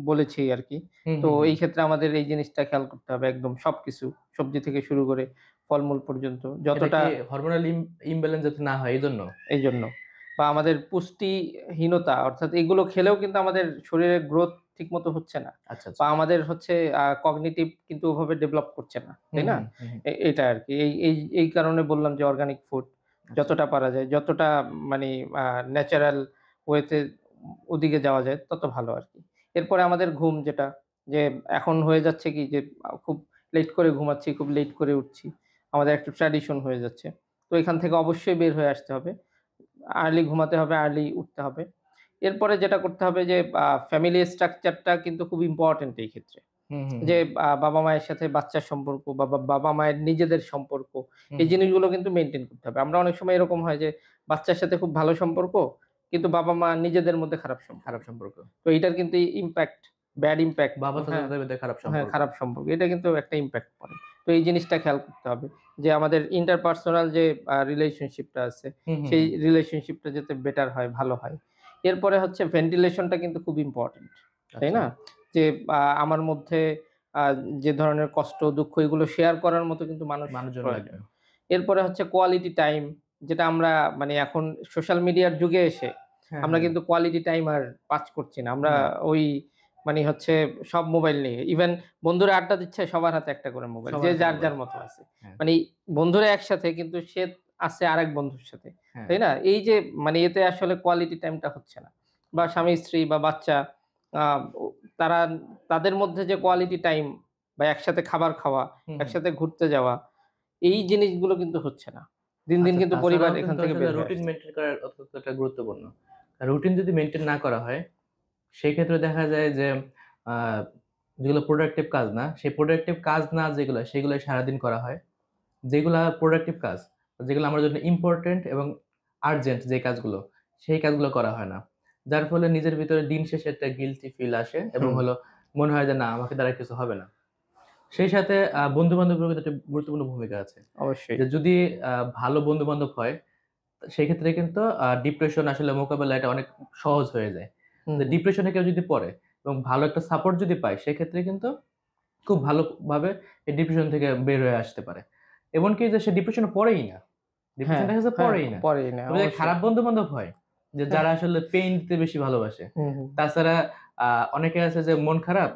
বলেছি আরকি। হুম, তো হুম, হুম। এই ক্ষেত্রে আমাদের এই জিনিসটা খেয়াল করতে হবে একদম সবকিছু। সবজি থেকে শুরু করে ফলমূল পর্যন্ত এটা যতটা কি হরমোনাল ইমব্যালেন্স যাতে না হয় এজন্য? এইজন্য বা আমাদের পুষ্টিহীনতা অর্থাৎ এগুলো খেলেও কিন্তু আমাদের শরীরের গ্রোথ ঠিকমতো হচ্ছে না। আচ্ছা, বা আচ্ছা। আমাদের হচ্ছে কগনিটিভ কিন্তু ওভাবে ডেভেলপ করছে না। তাই হুম, না? হুম, হুম, হুম। এটা আরকি। এই কারণে বললাম যে অর্গানিক ফুড আচ্ছা। যতটা পারা যায়, যতটা মানে ন্যাচারাল ওয়েতে ওদিকে যাওয়া যায় তত ভালো আরকি। এরপরে আমাদের ঘুম যেটা, যে এখন হয়ে যাচ্ছে কি যে খুব লেট করে ঘুমাচ্ছি, খুব লেট করে উঠছি। আমাদের একটা ট্র্যাডিশন হয়ে যাচ্ছে। তো এখান থেকে অবশ্যই বের হয়ে আসতে হবে। আর্লি ঘুমাতে হবে, আর্লি উঠতে হবে। এরপরে যেটা করতে হবে যে ফ্যামিলি স্ট্রাকচারটা কিন্তু খুব ইম্পোর্টেন্ট এই ক্ষেত্রে। হুম, হুম, যে হুম। বাবা-মায়ের সাথে বাচ্চার সম্পর্ক বা বাবা-মায়ের নিজেদের সম্পর্ক, হুম, এই হুম। জিনিসগুলো কিন্তু মেইনটেইন করতে হবে। আমরা অনেক সময় এরকম হয় যে বাচ্চার সাথে খুব ভালো সম্পর্ক, কিন্তু বাবা-মা নিজেদের মধ্যে খারাপ সম্পর্ক। খারাপ সম্পর্ক। তো এইটার কিন্তু ইমপ্যাক্ট, ব্যাড ইমপ্যাক্ট হ্যাঁ, বাবা-চাচাদের মধ্যে খারাপ হ্যাঁ, সম্পর্ক। খারাপ সম্পর্ক। এটা কিন্তু একটা ইমপ্যাক্ট পড়ে। তো এই জিনিসটা খেয়াল করতে হবে। যে আমাদের ইন্টারপার্সোনাল যে রিলেশনশিপটা আছে, হুম, হুম, সেই হুম। রিলেশনশিপটা যাতে বেটার হয়, ভালো হয়। এরপরে হচ্ছে ভেন্টিলেশনটা কিন্তু খুব ইম্পোর্টেন্ট। তাই আচ্ছা। না? যে আমার মধ্যে আ যে ধরনের কষ্ট, দুঃখ এগুলো শেয়ার করার মতো কিন্তু মানুষ মানুষজন লাগবে। প্রয়োজন। এরপরে হচ্ছে কোয়ালিটি টাইম, যেটা আমরা মানে এখন সোশ্যাল মিডিয়ার যুগে এসে হ্যাঁ, আমরা হ্যাঁ। কিন্তু কোয়ালিটি টাইম আর পাস করছি না। আমরা না। ওই মানে হচ্ছে সব মোবাইল নিয়ে। ইভেন বন্ধুরা আড্ডা দিচ্ছে সবার হাতে একটা করে মোবাইল। সবার যে হাতে যার, মোবাইল। যার মতো আছে। হ্যাঁ, মানে বন্ধুরা একসাথে কিন্তু সে আছে আরেক বন্ধুর সাথে। হ্যাঁ। তাই না? এই যে মানে এতে আসলে কোয়ালিটি টাইমটা হচ্ছে না। বা স্বামী-স্ত্রী বা বাচ্চা আ ও তারা তাদের মধ্যে যে কোয়ালিটি টাইম বা একসাথে খাবার খাওয়া, হুম, হুম। একসাথে ঘুরতে যাওয়া, এই জিনিসগুলো কিন্তু হচ্ছে না। দিন, দিন আচ্ছা, কিন্তু পরিবার তাছাড়াও এখান কিন্তু থেকে আসলে বের হয়ে রুটিন আসছে। মেইনটেইন করা অত্যন্ত গুরুত্বপূর্ণ। রুটিন যদি মেইনটেইন না করা হয়, সেক্ষেত্রে দেখা যায় যে আ যেগুলো প্রোডাক্টিভ কাজ না, সেই প্রোডাক্টিভ কাজ না যেগুলা, সেগুলাই সারাদিন করা হয়। যেগুলা প্রোডাক্টিভ কাজ, যেগুলো আমার জন্য ইম্পোর্টেন্ট এবং আর্জেন্ট যে কাজগুলো, সেই কাজগুলো করা হয় না। যার ফলে নিজের ভিতরে দিন শেষে একটা গিল্টি ফিল আসে এবং হুম, হলো মনে হয় যে না আমাকে দ্বারা কিছু হবে না। সেই সাথে বন্ধু-বান্ধবেরও কিন্তু একটা গুরুত্বপূর্ণ ভূমিকা আছে। অবশ্যই। যে যদি আ ভালো বন্ধু-বান্ধব হয়, সেক্ষেত্রে কিন্তু ডিপ্রেশন আসলে মোকাবেলা এটা অনেক সহজ হয়ে যায়। হুম, যে হুম। ডিপ্রেশনে কেউ যদি পড়ে এবং ভালো একটা সাপোর্ট যদি পায়, সেক্ষেত্রে কিন্তু খুব ভালোভাবে এই ডিপ্রেশন থেকে বের হয়ে আসতে পারে। এমনকি যে সে ডিপ্রেশনে পড়েই না। ডিপ্রেশন হ্যাঁ, দেখা যাচ্ছে হ্যাঁ, পড়েই না। পরেই না তবে যে অবশ্যই। খারাপ বন্ধু-বান্ধব হয়, যে হ্যাঁ, যারা আসলে পেইন দিতে বেশি ভালোবাসে। হুম, হুম। তাছাড়া আ অনেকে আছে যে মন খারাপ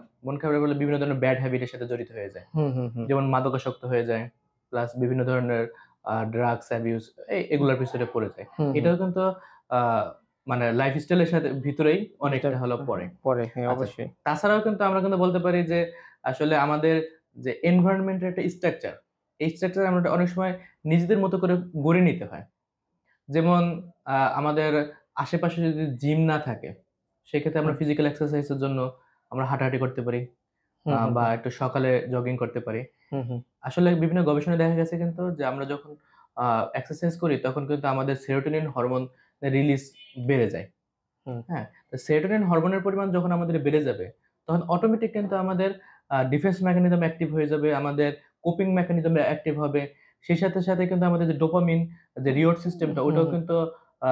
হলে বিভিন্ন ধরনের ব্যাড হ্যাবিট এর সাথে জড়িত হয়ে যায়। হুম, হুম, হুম। যেমন মাদকাসক্ত হয়ে যায়, প্লাস বিভিন্ন ধরনের ড্রাগস অ্যাবিউস এগুলার পিছনে পড়ে যায়। হুম, হুম। এটাও কিন্তু আ মানে লাইফস্টাইল এর সাথে ভিতরেই যেটা অনেকটা হলো পড়ে। পরে হ্যাঁ, আচ্ছা, অবশ্যই। তাছাড়াও কিন্তু আমরা কিন্তু বলতে পারি যে আসলে আমাদের যে এনভায়রনমেন্ট এর একটা স্ট্রাকচার, এই স্ট্রাকচার আমরা অনেক সময় নিজেদের মতো করে গড়ে নিতে হয়। যেমন আমাদের আশেপাশে যদি জিম না থাকে, সেক্ষেত্রে আমরা হুম, ফিজিক্যাল এক্সারসাইজ এর জন্য আমরা হাঁটাহাঁটি করতে পারি হুম, হুম, বা হুম, একটু সকালে জগিং করতে পারি। হুম, হুম, আসলে বিভিন্ন গবেষণায় দেখা গেছে কিন্তু যে আমরা যখন আ এক্সারসাইজ করি তখন কিন্তু আমাদের সেরোটোনিন হরমোন রিলিজ বেড়ে যায়। হুম, হ্যাঁ? তো সেরোটোনিন হরমোনের পরিমাণ যখন আমাদের বেড়ে যাবে, তখন অটোমেটিক কিন্তু আমাদের ডিফেন্স মেকানিজম অ্যাক্টিভ হয়ে যাবে, আমাদের কোপিং মেকানিজম অ্যাক্টিভ হবে। সেই সাথে, সাথে কিন্তু আমাদের যে ডোপামিন যে রিওয়ার্ড সিস্টেমটা হুম, ওটাও হুম, কিন্তু আ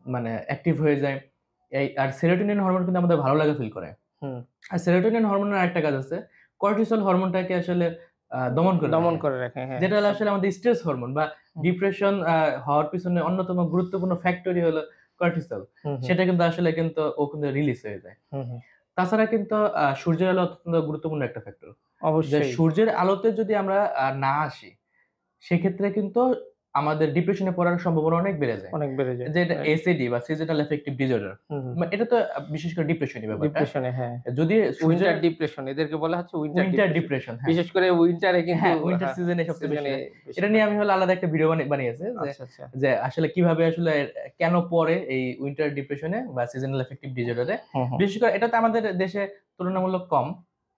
মানে অ্যাক্টিভ হয়ে যায়। আর সেরোটোনিন হরমোন কিন্তু আমাদের ভালো লাগা ফিল করে। হুম। আর সেরোটোনিন হরমোনের আরেকটা কাজ আছে। কর্টিসল হরমোনটাকে আসলে দমন করে দমন রাখে। করে রাখে, হ্যাঁ। যেটা হলো আসলে আমাদের স্ট্রেস হরমোন বা হুম, ডিপ্রেশন হওয়ার পিছনে অন্যতম গুরুত্বপূর্ণ ফ্যাক্টরই হলো কর্টিসল, হুম, হুম, সেটা কিন্তু আসলে কিন্তু ও কিন্তু রিলিজ হয়ে যায়। হুম, হুম। তাছাড়া কিন্তু সূর্যের আলো অত্যন্ত গুরুত্বপূর্ণ একটা ফ্যাক্টর। যে অবশ্যই সূর্যের আলোতে যদি আমরা না আসি, সেক্ষেত্রে কিন্তু আমাদের ডিপ্রেশনে পড়ার সম্ভাবনা অনেক বেড়ে যায়। অনেক বেড়ে যায়। যে এটা রাইট। এসিডি বা সিজনাল এফেক্টিভ ডিসঅর্ডার, হুম, হুম। এটা তো বিশেষ করে ডিপ্রেশনই ব্যাপারটা। ডিপ্রেশনে হ্যাঁ। যদি উইন্টার সূর্যের ডিপ্রেশন এদেরকে বলা হচ্ছে উইন্টার উইন্টার ডিপ্রেশন। ডিপ্রেশন, হ্যাঁ। বিশেষ করে উইন্টারে কিন্তু হ্যাঁ, উইন্টার হ্যাঁ, সিজনে সবচেয়ে বেশি সিজনে হয়। বেশি এটা নিয়ে হয়। আমি হলো আলাদা একটা ভিডিও বানিয়েছি যে, আচ্ছা, আচ্ছা। আসলে কিভাবে আসলে কেন পড়ে এই উইন্টার ডিপ্রেশনে বা সিজনাল এফেক্টিভ ডিসঅর্ডার এ। হুম, হুম। বিশেষ করে এটা তো আমাদের দেশে তুলনামূলক কম।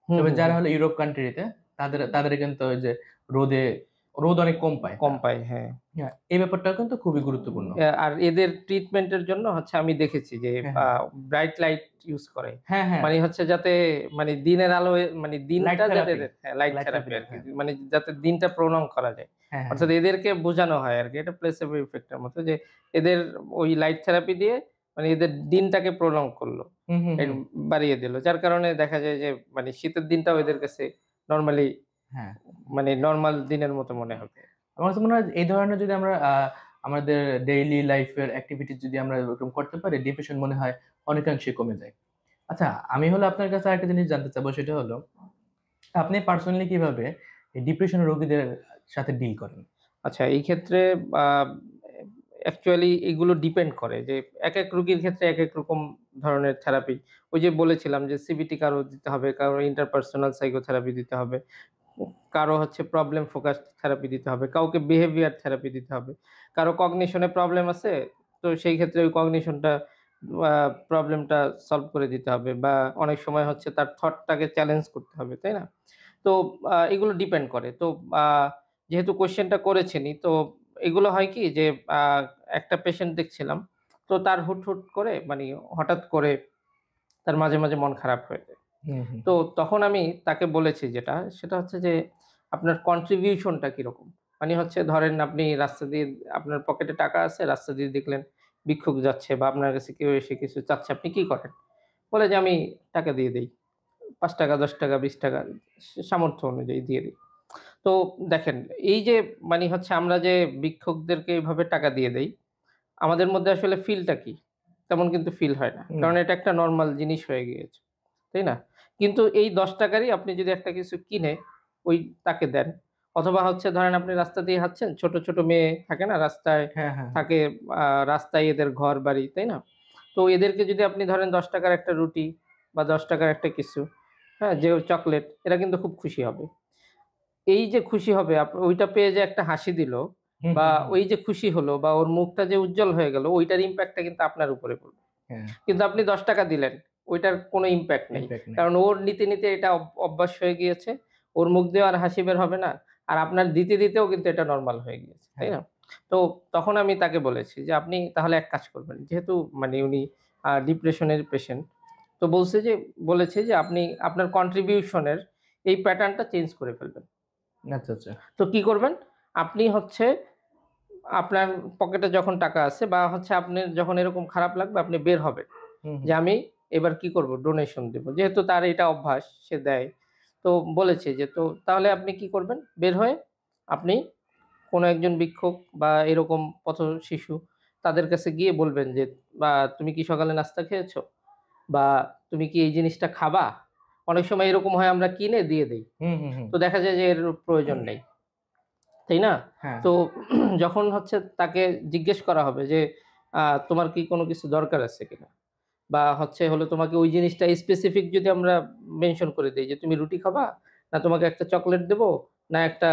হুম, তবে হুম, যারা হুম। হলো ইউরোপ কান্ট্রিতে তাদের কিন্তু ওই যে রোদে রোদ অনেক কম পায় কম তারা। পাই, হ্যাঁ। হ্যাঁ, এই ব্যাপারটাও কিন্তু খুবই গুরুত্বপূর্ণ। আর এদের ট্রিটমেন্টের জন্য হচ্ছে আমি দেখেছি যে হ্যাঁ, হ্যাঁ। ব্রাইট লাইট ইউজ করে। হ্যাঁ, হ্যাঁ। মানে হচ্ছে যাতে মানে দিনের আলোয় মানে লাইট দিনটা যাতে থেরাপি, এদের হ্যাঁ, লাইট লাইট থেরাপি থেরাপি, আরকি। হ্যাঁ। মানে যাতে দিনটা প্রলং করা যায়। হ্যাঁ, হ্যাঁ, অর্থাৎ হ্যাঁ। এদেরকে বোঝানো হয় আরকি। এটা প্লেসিবো ইফেক্ট এর মতো যে এদের ওই লাইট থেরাপি দিয়ে মানে এদের দিনটাকে প্রলং করল। হুম, হুম, এর হুম। বাড়িয়ে দিল। যার কারণে দেখা যায় যে মানে শীতের দিনটাও এদের কাছে নরমালি হ্যাঁ। মানে নরমাল দিনের মতো মনে হবে। আমার কাছে মনে হয় এই ধরনের যদি আমরা আমাদের ডেইলি লাইফ এর এক্টিভিটিস যদি আমরা এরকম করতে পারি, ডিপ্রেশন মনে হয় অনেকাংশে কমে যায়। আচ্ছা, আমি হলো আপনার কাছে আরেকটা জিনিস জানতে চাবো, সেটা হলো আপনি পার্সোনালি কিভাবে এই ডিপ্রেশন রোগীদের সাথে ডিল করেন? আচ্ছা, এই ক্ষেত্রে আ অ্যাকচুয়ালি এগুলো ডিপেন্ড করে যে একেক রোগীর ক্ষেত্রে একেক রকম ধরনের থেরাপি। ওই যে বলেছিলাম যে সিবিটি কারো দিতে হবে, কারো ইন্টারপার্সোনাল সাইকোথেরাপি দিতে হবে, কারো হচ্ছে প্রবলেম ফোকাসড থেরাপি দিতে হবে, কাউকে বিহেভিয়ার থেরাপি দিতে হবে। কারো কগনিশন এ প্রবলেম আছে, তো সেই ক্ষেত্রে ওই কগনিশনটা আ প্রবলেমটা সলভ করে দিতে হবে বা অনেক সময় হচ্ছে তার থটটাকে চ্যালেঞ্জ করতে হবে, তাই না? তো এগুলো ডিপেন্ড করে। তো আ যেহেতু কোয়েশ্চেনটা করেছেনই, তো এগুলো হয় কি যে আ একটা পেশেন্ট দেখছিলাম। তো তার হুট করে মানে হঠাৎ করে তার মাঝে মন খারাপ হয়ে যায়। হুম, হুম। তো তখন আমি তাকে বলেছি যেটা, সেটা হচ্ছে যে আপনার কন্ট্রিবিউশন টা কিরকম? মানে হচ্ছে ধরেন আপনি রাস্তা দিয়ে আপনার পকেটে টাকা আছে, রাস্তা দিয়ে দেখলেন ভিক্ষুক যাচ্ছে বা আপনার কাছে কেউ এসে কিছু চাচ্ছে, আপনি কি করেন? বলে যে আমি টাকা দিয়ে দেই। ৳৫, ৳১০, ৳২০ সামর্থ্য অনুযায়ী দিয়ে দেই। তো দেখেন এই যে মানে হচ্ছে আমরা যে ভিক্ষুকদেরকে এভাবে টাকা দিয়ে দেই, আমাদের মধ্যে আসলে ফিলটা কি? তেমন কিন্তু ফিল হয় না। না। কারণ এটা একটা নরমাল জিনিস হয়ে গিয়েছে। তাই না? কিন্তু এই ৳১০ রই আপনি যদি একটা কিছু কিনে ওই তাকে দেন, অথবা হচ্ছে ধরেন আপনি রাস্তা দিয়ে হাঁটছেন, ছোট মেয়ে থাকে না রাস্তায় হ্যাঁ, হ্যাঁ, হ্যাঁ। থাকে, রাস্তায় এদের ঘর-বাড়ি, তাই না? তো এদেরকে যদি আপনি ধরেন ৳১০ র একটা রুটি বা ৳১০ র একটা কিছু, হ্যাঁ? যে চকোলেট, এরা কিন্তু খুব খুশি হবে। এই যে খুশি হবে ওইটা পেয়ে যে একটা হাসি দিল হুম, বা হুম, হুম। ওই যে খুশি হলো বা ওর মুখটা যে উজ্জ্বল হয়ে গেল, ওইটার ইমপ্যাক্টটা কিন্তু আপনার উপরে পড়বে। হ্যাঁ, কিন্তু আপনি ৳১০ দিলেন, ওইটার কোনো ইমপ্যাক্ট নেই। ইমপ্যাক্ট নাই। কারণ ওর নিতে এটা অভ্যাস হয়ে গিয়েছে। ওর মুখ দিয়েও আর হাসি বের হবে না। আর আপনার দিতেও কিন্তু এটা নরমাল হয়ে গিয়েছে। তাই হ্যাঁ। না? তো তখন আমি তাকে বলেছি যে, "আপনি তাহলে এক কাজ করবেন।" যেহেতু মানে উনি ডিপ্রেশন এর পেশেন্ট। তো বলেছে যে, "আপনি আপনার কন্ট্রিবিউশন এর এই প্যাটার্নটা চেঞ্জ করে ফেলবেন।" আচ্ছা, আচ্ছা। তো কি করবেন? আপনি হচ্ছে আপনার পকেটে যখন টাকা আছে বা হচ্ছে আপনার যখন এরকম খারাপ লাগবে আপনি বের হবেন। হুম, যে হুম। আমি এবার কি করব? ডোনেশন দেব। যেহেতু তার এটা অভ্যাস, সে দেয়। তো বলেছে যে, "তো তাহলে আপনি কি করবেন? বের হয়ে আপনি কোন একজন ভিক্ষুক বা এরকম পথশিশু তাদের কাছে গিয়ে বলবেন যে, তুমি কি সকালে নাস্তা খেয়েছো? বা তুমি কি এই জিনিসটা খাবা?" অনেক সময় এরকম হয় আমরা কিনে দিয়ে দেই। হুম, হুম, হুম। তো দেখা যায় যে এর প্রয়োজন নেই। তাই না? হ্যাঁ। তো যখন হচ্ছে তাকে জিজ্ঞেস করা হবে যে, "তোমার কি কোনো কিছু দরকার আছে কিনা?" বা হচ্ছে হলো তোমাকে ওই জিনিসটা স্পেসিফিক যদি আমরা মেনশন করে দেই যে, "তুমি রুটি খাবা? না তোমাকে একটা চকোলেট দেবো? না একটা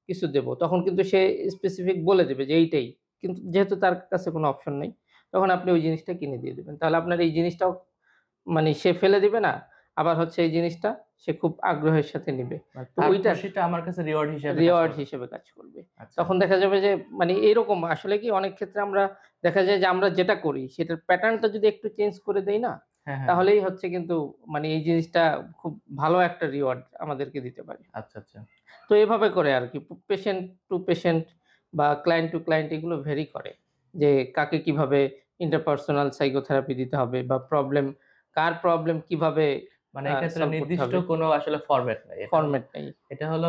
কিছু দেবো?" তখন কিন্তু সে স্পেসিফিক বলে দেবে যে এইটাই। কিন্তু যেহেতু তার কাছে কোনো অপশন নেই, তখন আপনি ওই জিনিসটা কিনে দিয়ে দিবেন। তাহলে আপনার এই জিনিসটাও মানে সে ফেলে দিবে না। আবার হচ্ছে এই জিনিসটা সে খুব আগ্রহের সাথে নিবে। তো তার ওইটার খুশিটা আমার কাছে রিওয়ার্ড হিসেবে কাজ রিওয়ার্ড করবে। হিসেবে কাজ করবে। আচ্ছা। তখন দেখা যাবে যে মানে এরকম আসলে কি অনেক ক্ষেত্রে আমরা দেখা যায় যে আমরা যেটা করি সেটার প্যাটার্নটা যদি একটু চেঞ্জ করে দেই না, হ্যাঁ, হ্যাঁ, হ্যাঁ। তাহলেই হচ্ছে কিন্তু মানে এই জিনিসটা খুব ভালো একটা রিওয়ার্ড আমাদেরকে দিতে পারে। আচ্ছা, আচ্ছা। তো এভাবে করে আরকি পেশেন্ট টু পেশেন্ট বা ক্লায়েন্ট টু ক্লায়েন্ট এগুলো ভেরি করে। যে কাকে কিভাবে ইন্টারপার্সোনাল সাইকোথেরাপি দিতে হবে বা কার প্রবলেম কিভাবে মানে এক্ষেত্রে সলভ করতে নির্দিষ্ট হবে। কোনো আসলে ফরমেট নাই। ফরমেট নেই। এটা হলো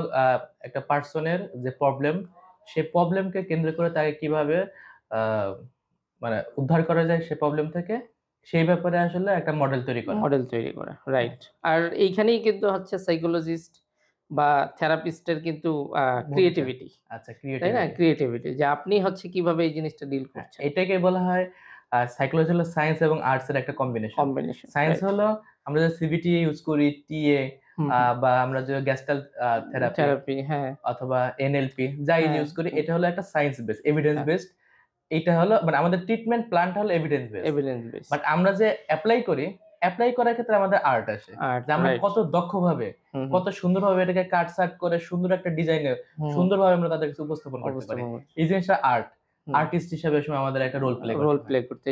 একটা পার্সনের যে প্রবলেম, সে প্রবলেমকে কেন্দ্র করে তাকে কিভাবে আ মানে উদ্ধার করা যায় সে প্রবলেম থেকে, সেই ব্যাপারে আসলে একটা মডেল তৈরি করা। মডেল তৈরি করা, রাইট। আর এইখানেই কিন্তু হচ্ছে সাইকোলজিস্ট বা থেরাপিস্টের কিন্তু ভূমিকা। ক্রিয়েটিভিটি, আচ্ছা, তাই না? ক্রিয়েটিভিটি। ক্রিয়েটিভিটি যে আপনি হচ্ছে কিভাবে এই জিনিসটা ডিল হ্যাঁ, করছেন। এটাকে বলা হয় সাইকোলজি হলো সায়েন্স এবং আর্টস এর একটা কম্বিনেশন। কম্বিনেশন, সায়েন্স হলো আমরা যে সিবিটি ইউজ করি, টিএ বা আমরা যে গেস্টাল্ট থেরাপি থেরাপি, হ্যাঁ, অথবা এনএলপি যাই হ্যাঁ, ইউজ করি, হুম। এটা হলো একটা সায়েন্স বেস, এভিডেন্স হ্যাঁ। বেসড। এটা হলো মানে আমাদের ট্রিটমেন্ট প্ল্যানটা হলো evidence based. Evidence base. But আমরা যে অ্যাপ্লাই করি, অ্যাপ্লাই করার ক্ষেত্রে আমাদের আর্ট আসে। আর্ট, যে আমরা রাইট। কত দক্ষভাবে, কত সুন্দরভাবে এটাকে কাট-সাট করে সুন্দর একটা ডিজাইনে সুন্দরভাবে আমরা তাদের কাছে উপস্থাপন করতে পারি। এই জিনিসটা আর্ট। আর্টিস্ট হিসেবে এই সময় আমাদের একটা রোল প্লে করতে রোল হয়। প্লে করতে।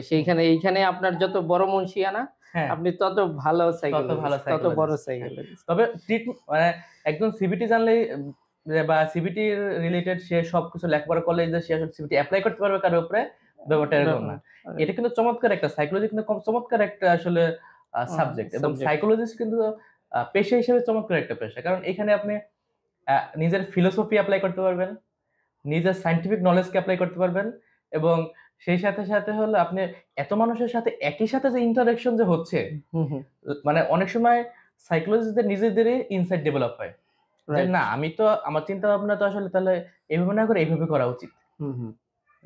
এইখানে আপনার যত বড় মুনশিয়ানা, হ্যাঁ, আপনি তত ভালো তত ভালো সাইকোলজিস্ট, তত বড় সাইকোলজিস্ট। হ্যাঁ। সাইকোলজিস্ট। তবে মানে একজন সিবিটি জানলেই বা সিবিটি রিলেটেড সে সবকিছু লেখাপড়া করলে যে সে আসলে সিবিটি এপ্লাই করতে পারবে কারো উপরে, ব্যাপারটা এরকম না। এটা কিন্তু চমৎকার একটা সাইকোলজি, কিন্তু চমৎকার একটা আসলে সাবজেক্ট, এবং সাবজেক্ট। সাইকোলজিস্ট কিন্তু পেশা হিসেবে চমৎকার একটা পেশা। কারণ এখানে আপনি নিজের ফিলোসফি এপ্লাই করতে পারবেন, নিজের সায়েন্টিফিক নলেজকে এপ্লাই করতে পারবেন, এবং সেই সাথে হলো আপনি এত মানুষের সাথে একই সাথে যে ইন্টারেকশন যে হচ্ছে, মানে অনেক সময় সাইকোলজিস্টদের নিজেদেরই ইনসাইট ডেভেলপ হয়। যে রাইট। না, আমি তো আমার চিন্তা ভাবনা তো আসলে তাহলে এভাবে না করে এইভাবে করা উচিত।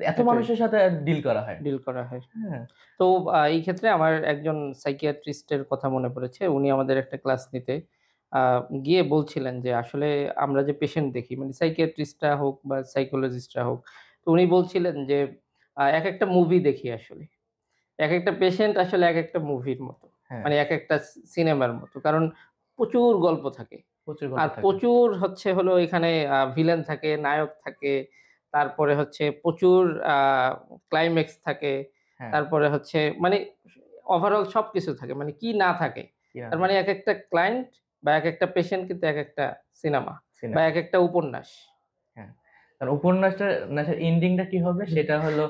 এত এটাই। মানুষের সাথে ডিল করা হয়। ডিল করা হয়। হ্যাঁ, তো এই ক্ষেত্রে আমার একজন সাইকিয়াট্রিস্টের কথা মনে পড়েছে। উনি আমাদের একটা ক্লাস নিতে আ গিয়ে বলছিলেন যে আসলে আমরা যে পেশেন্ট দেখি, মানে সাইকিয়াট্রিস্টরা হোক বা সাইকোলজিস্টরা হোক, তো উনি বলছিলেন যে একেকটা মুভি দেখি আসলে। একেকটা পেশেন্ট আসলে একেকটা মুভির মতো। হ্যাঁ, মানে একেকটা সিনেমার মতো। কারণ প্রচুর গল্প থাকে। প্রচুর আর গল্প থাকে। প্রচুর হচ্ছে হলো এখানে ভিলেন থাকে, নায়ক থাকে, তারপরে হচ্ছে প্রচুর আ ক্লাইম্যাক্স থাকে। হ্যাঁ, তারপরে হচ্ছে মানে ওভারঅল সবকিছু থাকে। মানে কি না থাকে? কি না তার মানে থাকে? একেকটা ক্লায়েন্ট বা একেকটা পেশেন্ট কিন্তু একেকটা সিনেমা বা সিনেমা। একেকটা উপন্যাস। হ্যাঁ। কারণ উপন্যাসের এন্ডিংটা কি হবে সেটা হলো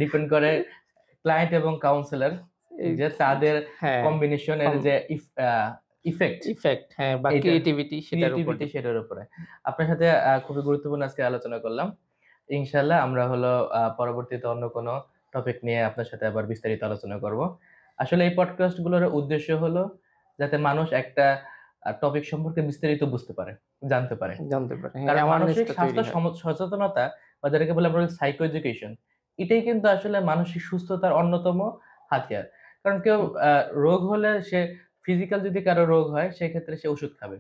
ডিপেন্ড করে ক্লায়েন্ট এবং কাউন্সিলর, এই যে তাদের হ্যাঁ, কম্বিনেশন এর কম যে ইফেক্ট, ইফেক্ট, হ্যাঁ, বা এইটা ক্রিয়েটিভিটি সেটার উপর ক্রিয়েটিভিটি সেটার উপরে। আপনার সাথে খুবই গুরুত্বপূর্ণ আজকে আলোচনা করলাম। ইনশাআল্লাহ আমরা হলো পরবর্তীতে অন্য কোনো টপিক নিয়ে আপনার সাথে আবার বিস্তারিত আলোচনা করব। আসলে এই পডকাস্ট গুলোর উদ্দেশ্য হলো যাতে মানুষ একটা টপিক সম্পর্কে বিস্তারিত বুঝতে পারে, জানতে পারে। জানতে পারে। হ্যাঁ, কারণ মানসিক অ্যাওয়ারনেসটা তৈরি স্বাস্থ্য হয়। সচেতনতা বা যেটাকে বলে আমরা সাইকো এডুকেশন, এটাই কিন্তু আসলে মানসিক সুস্থতার অন্যতম হাতিয়ার। কারণ কেউ হুম, আ রোগ হলে সে ফিজিক্যাল যদি কারো রোগ হয় সেক্ষেত্রে সে ওষুধ খাবে।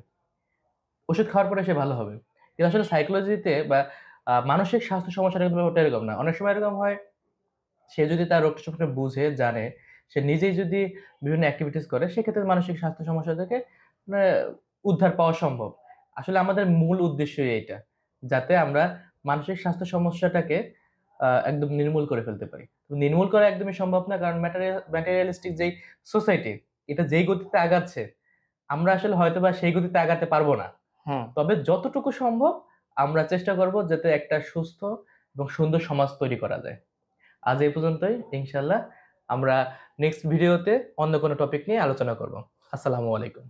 ওষুধ খাওয়ার পরে সে ভালো হবে। কিন্তু আসলে সাইকোলজিতে বা মানসিক স্বাস্থ্য সমস্যাটা কিন্তু ব্যাপারটা এরকম না। অনেক সময় এরকম হয়, সে যদি তার রোগটা সম্পর্কে বুঝে, জানে, সে নিজেই যদি বিভিন্ন এক্টিভিটিস করে, সেক্ষেত্রে মানসিক স্বাস্থ্য সমস্যা থেকে মানে উদ্ধার পাওয়া সম্ভব। আসলে আমাদের মূল উদ্দেশ্যই এইটা। যাতে আমরা মানসিক স্বাস্থ্য সমস্যাটাকে একদম নির্মূল করে ফেলতে পারি। নির্মূল করা একদমই সম্ভব না, কারণ ম্যাটেরিয়ালিস্টিক যেই সোসাইটি, এটা যেই গতিতে আগাচ্ছে, আমরা আসলে হয়তোবা সেই গতিতে আগাতে পারব না। হুম। তবে যতটুকু সম্ভব আমরা চেষ্টা করব যাতে একটা সুস্থ এবং সুন্দর সমাজ তৈরি করা যায়। আজ এই পর্যন্তই। ইনশাআল্লাহ আমরা নেক্সট ভিডিওতে অন্য কোনো টপিক নিয়ে আলোচনা করব। আসসালামু আলাইকুম।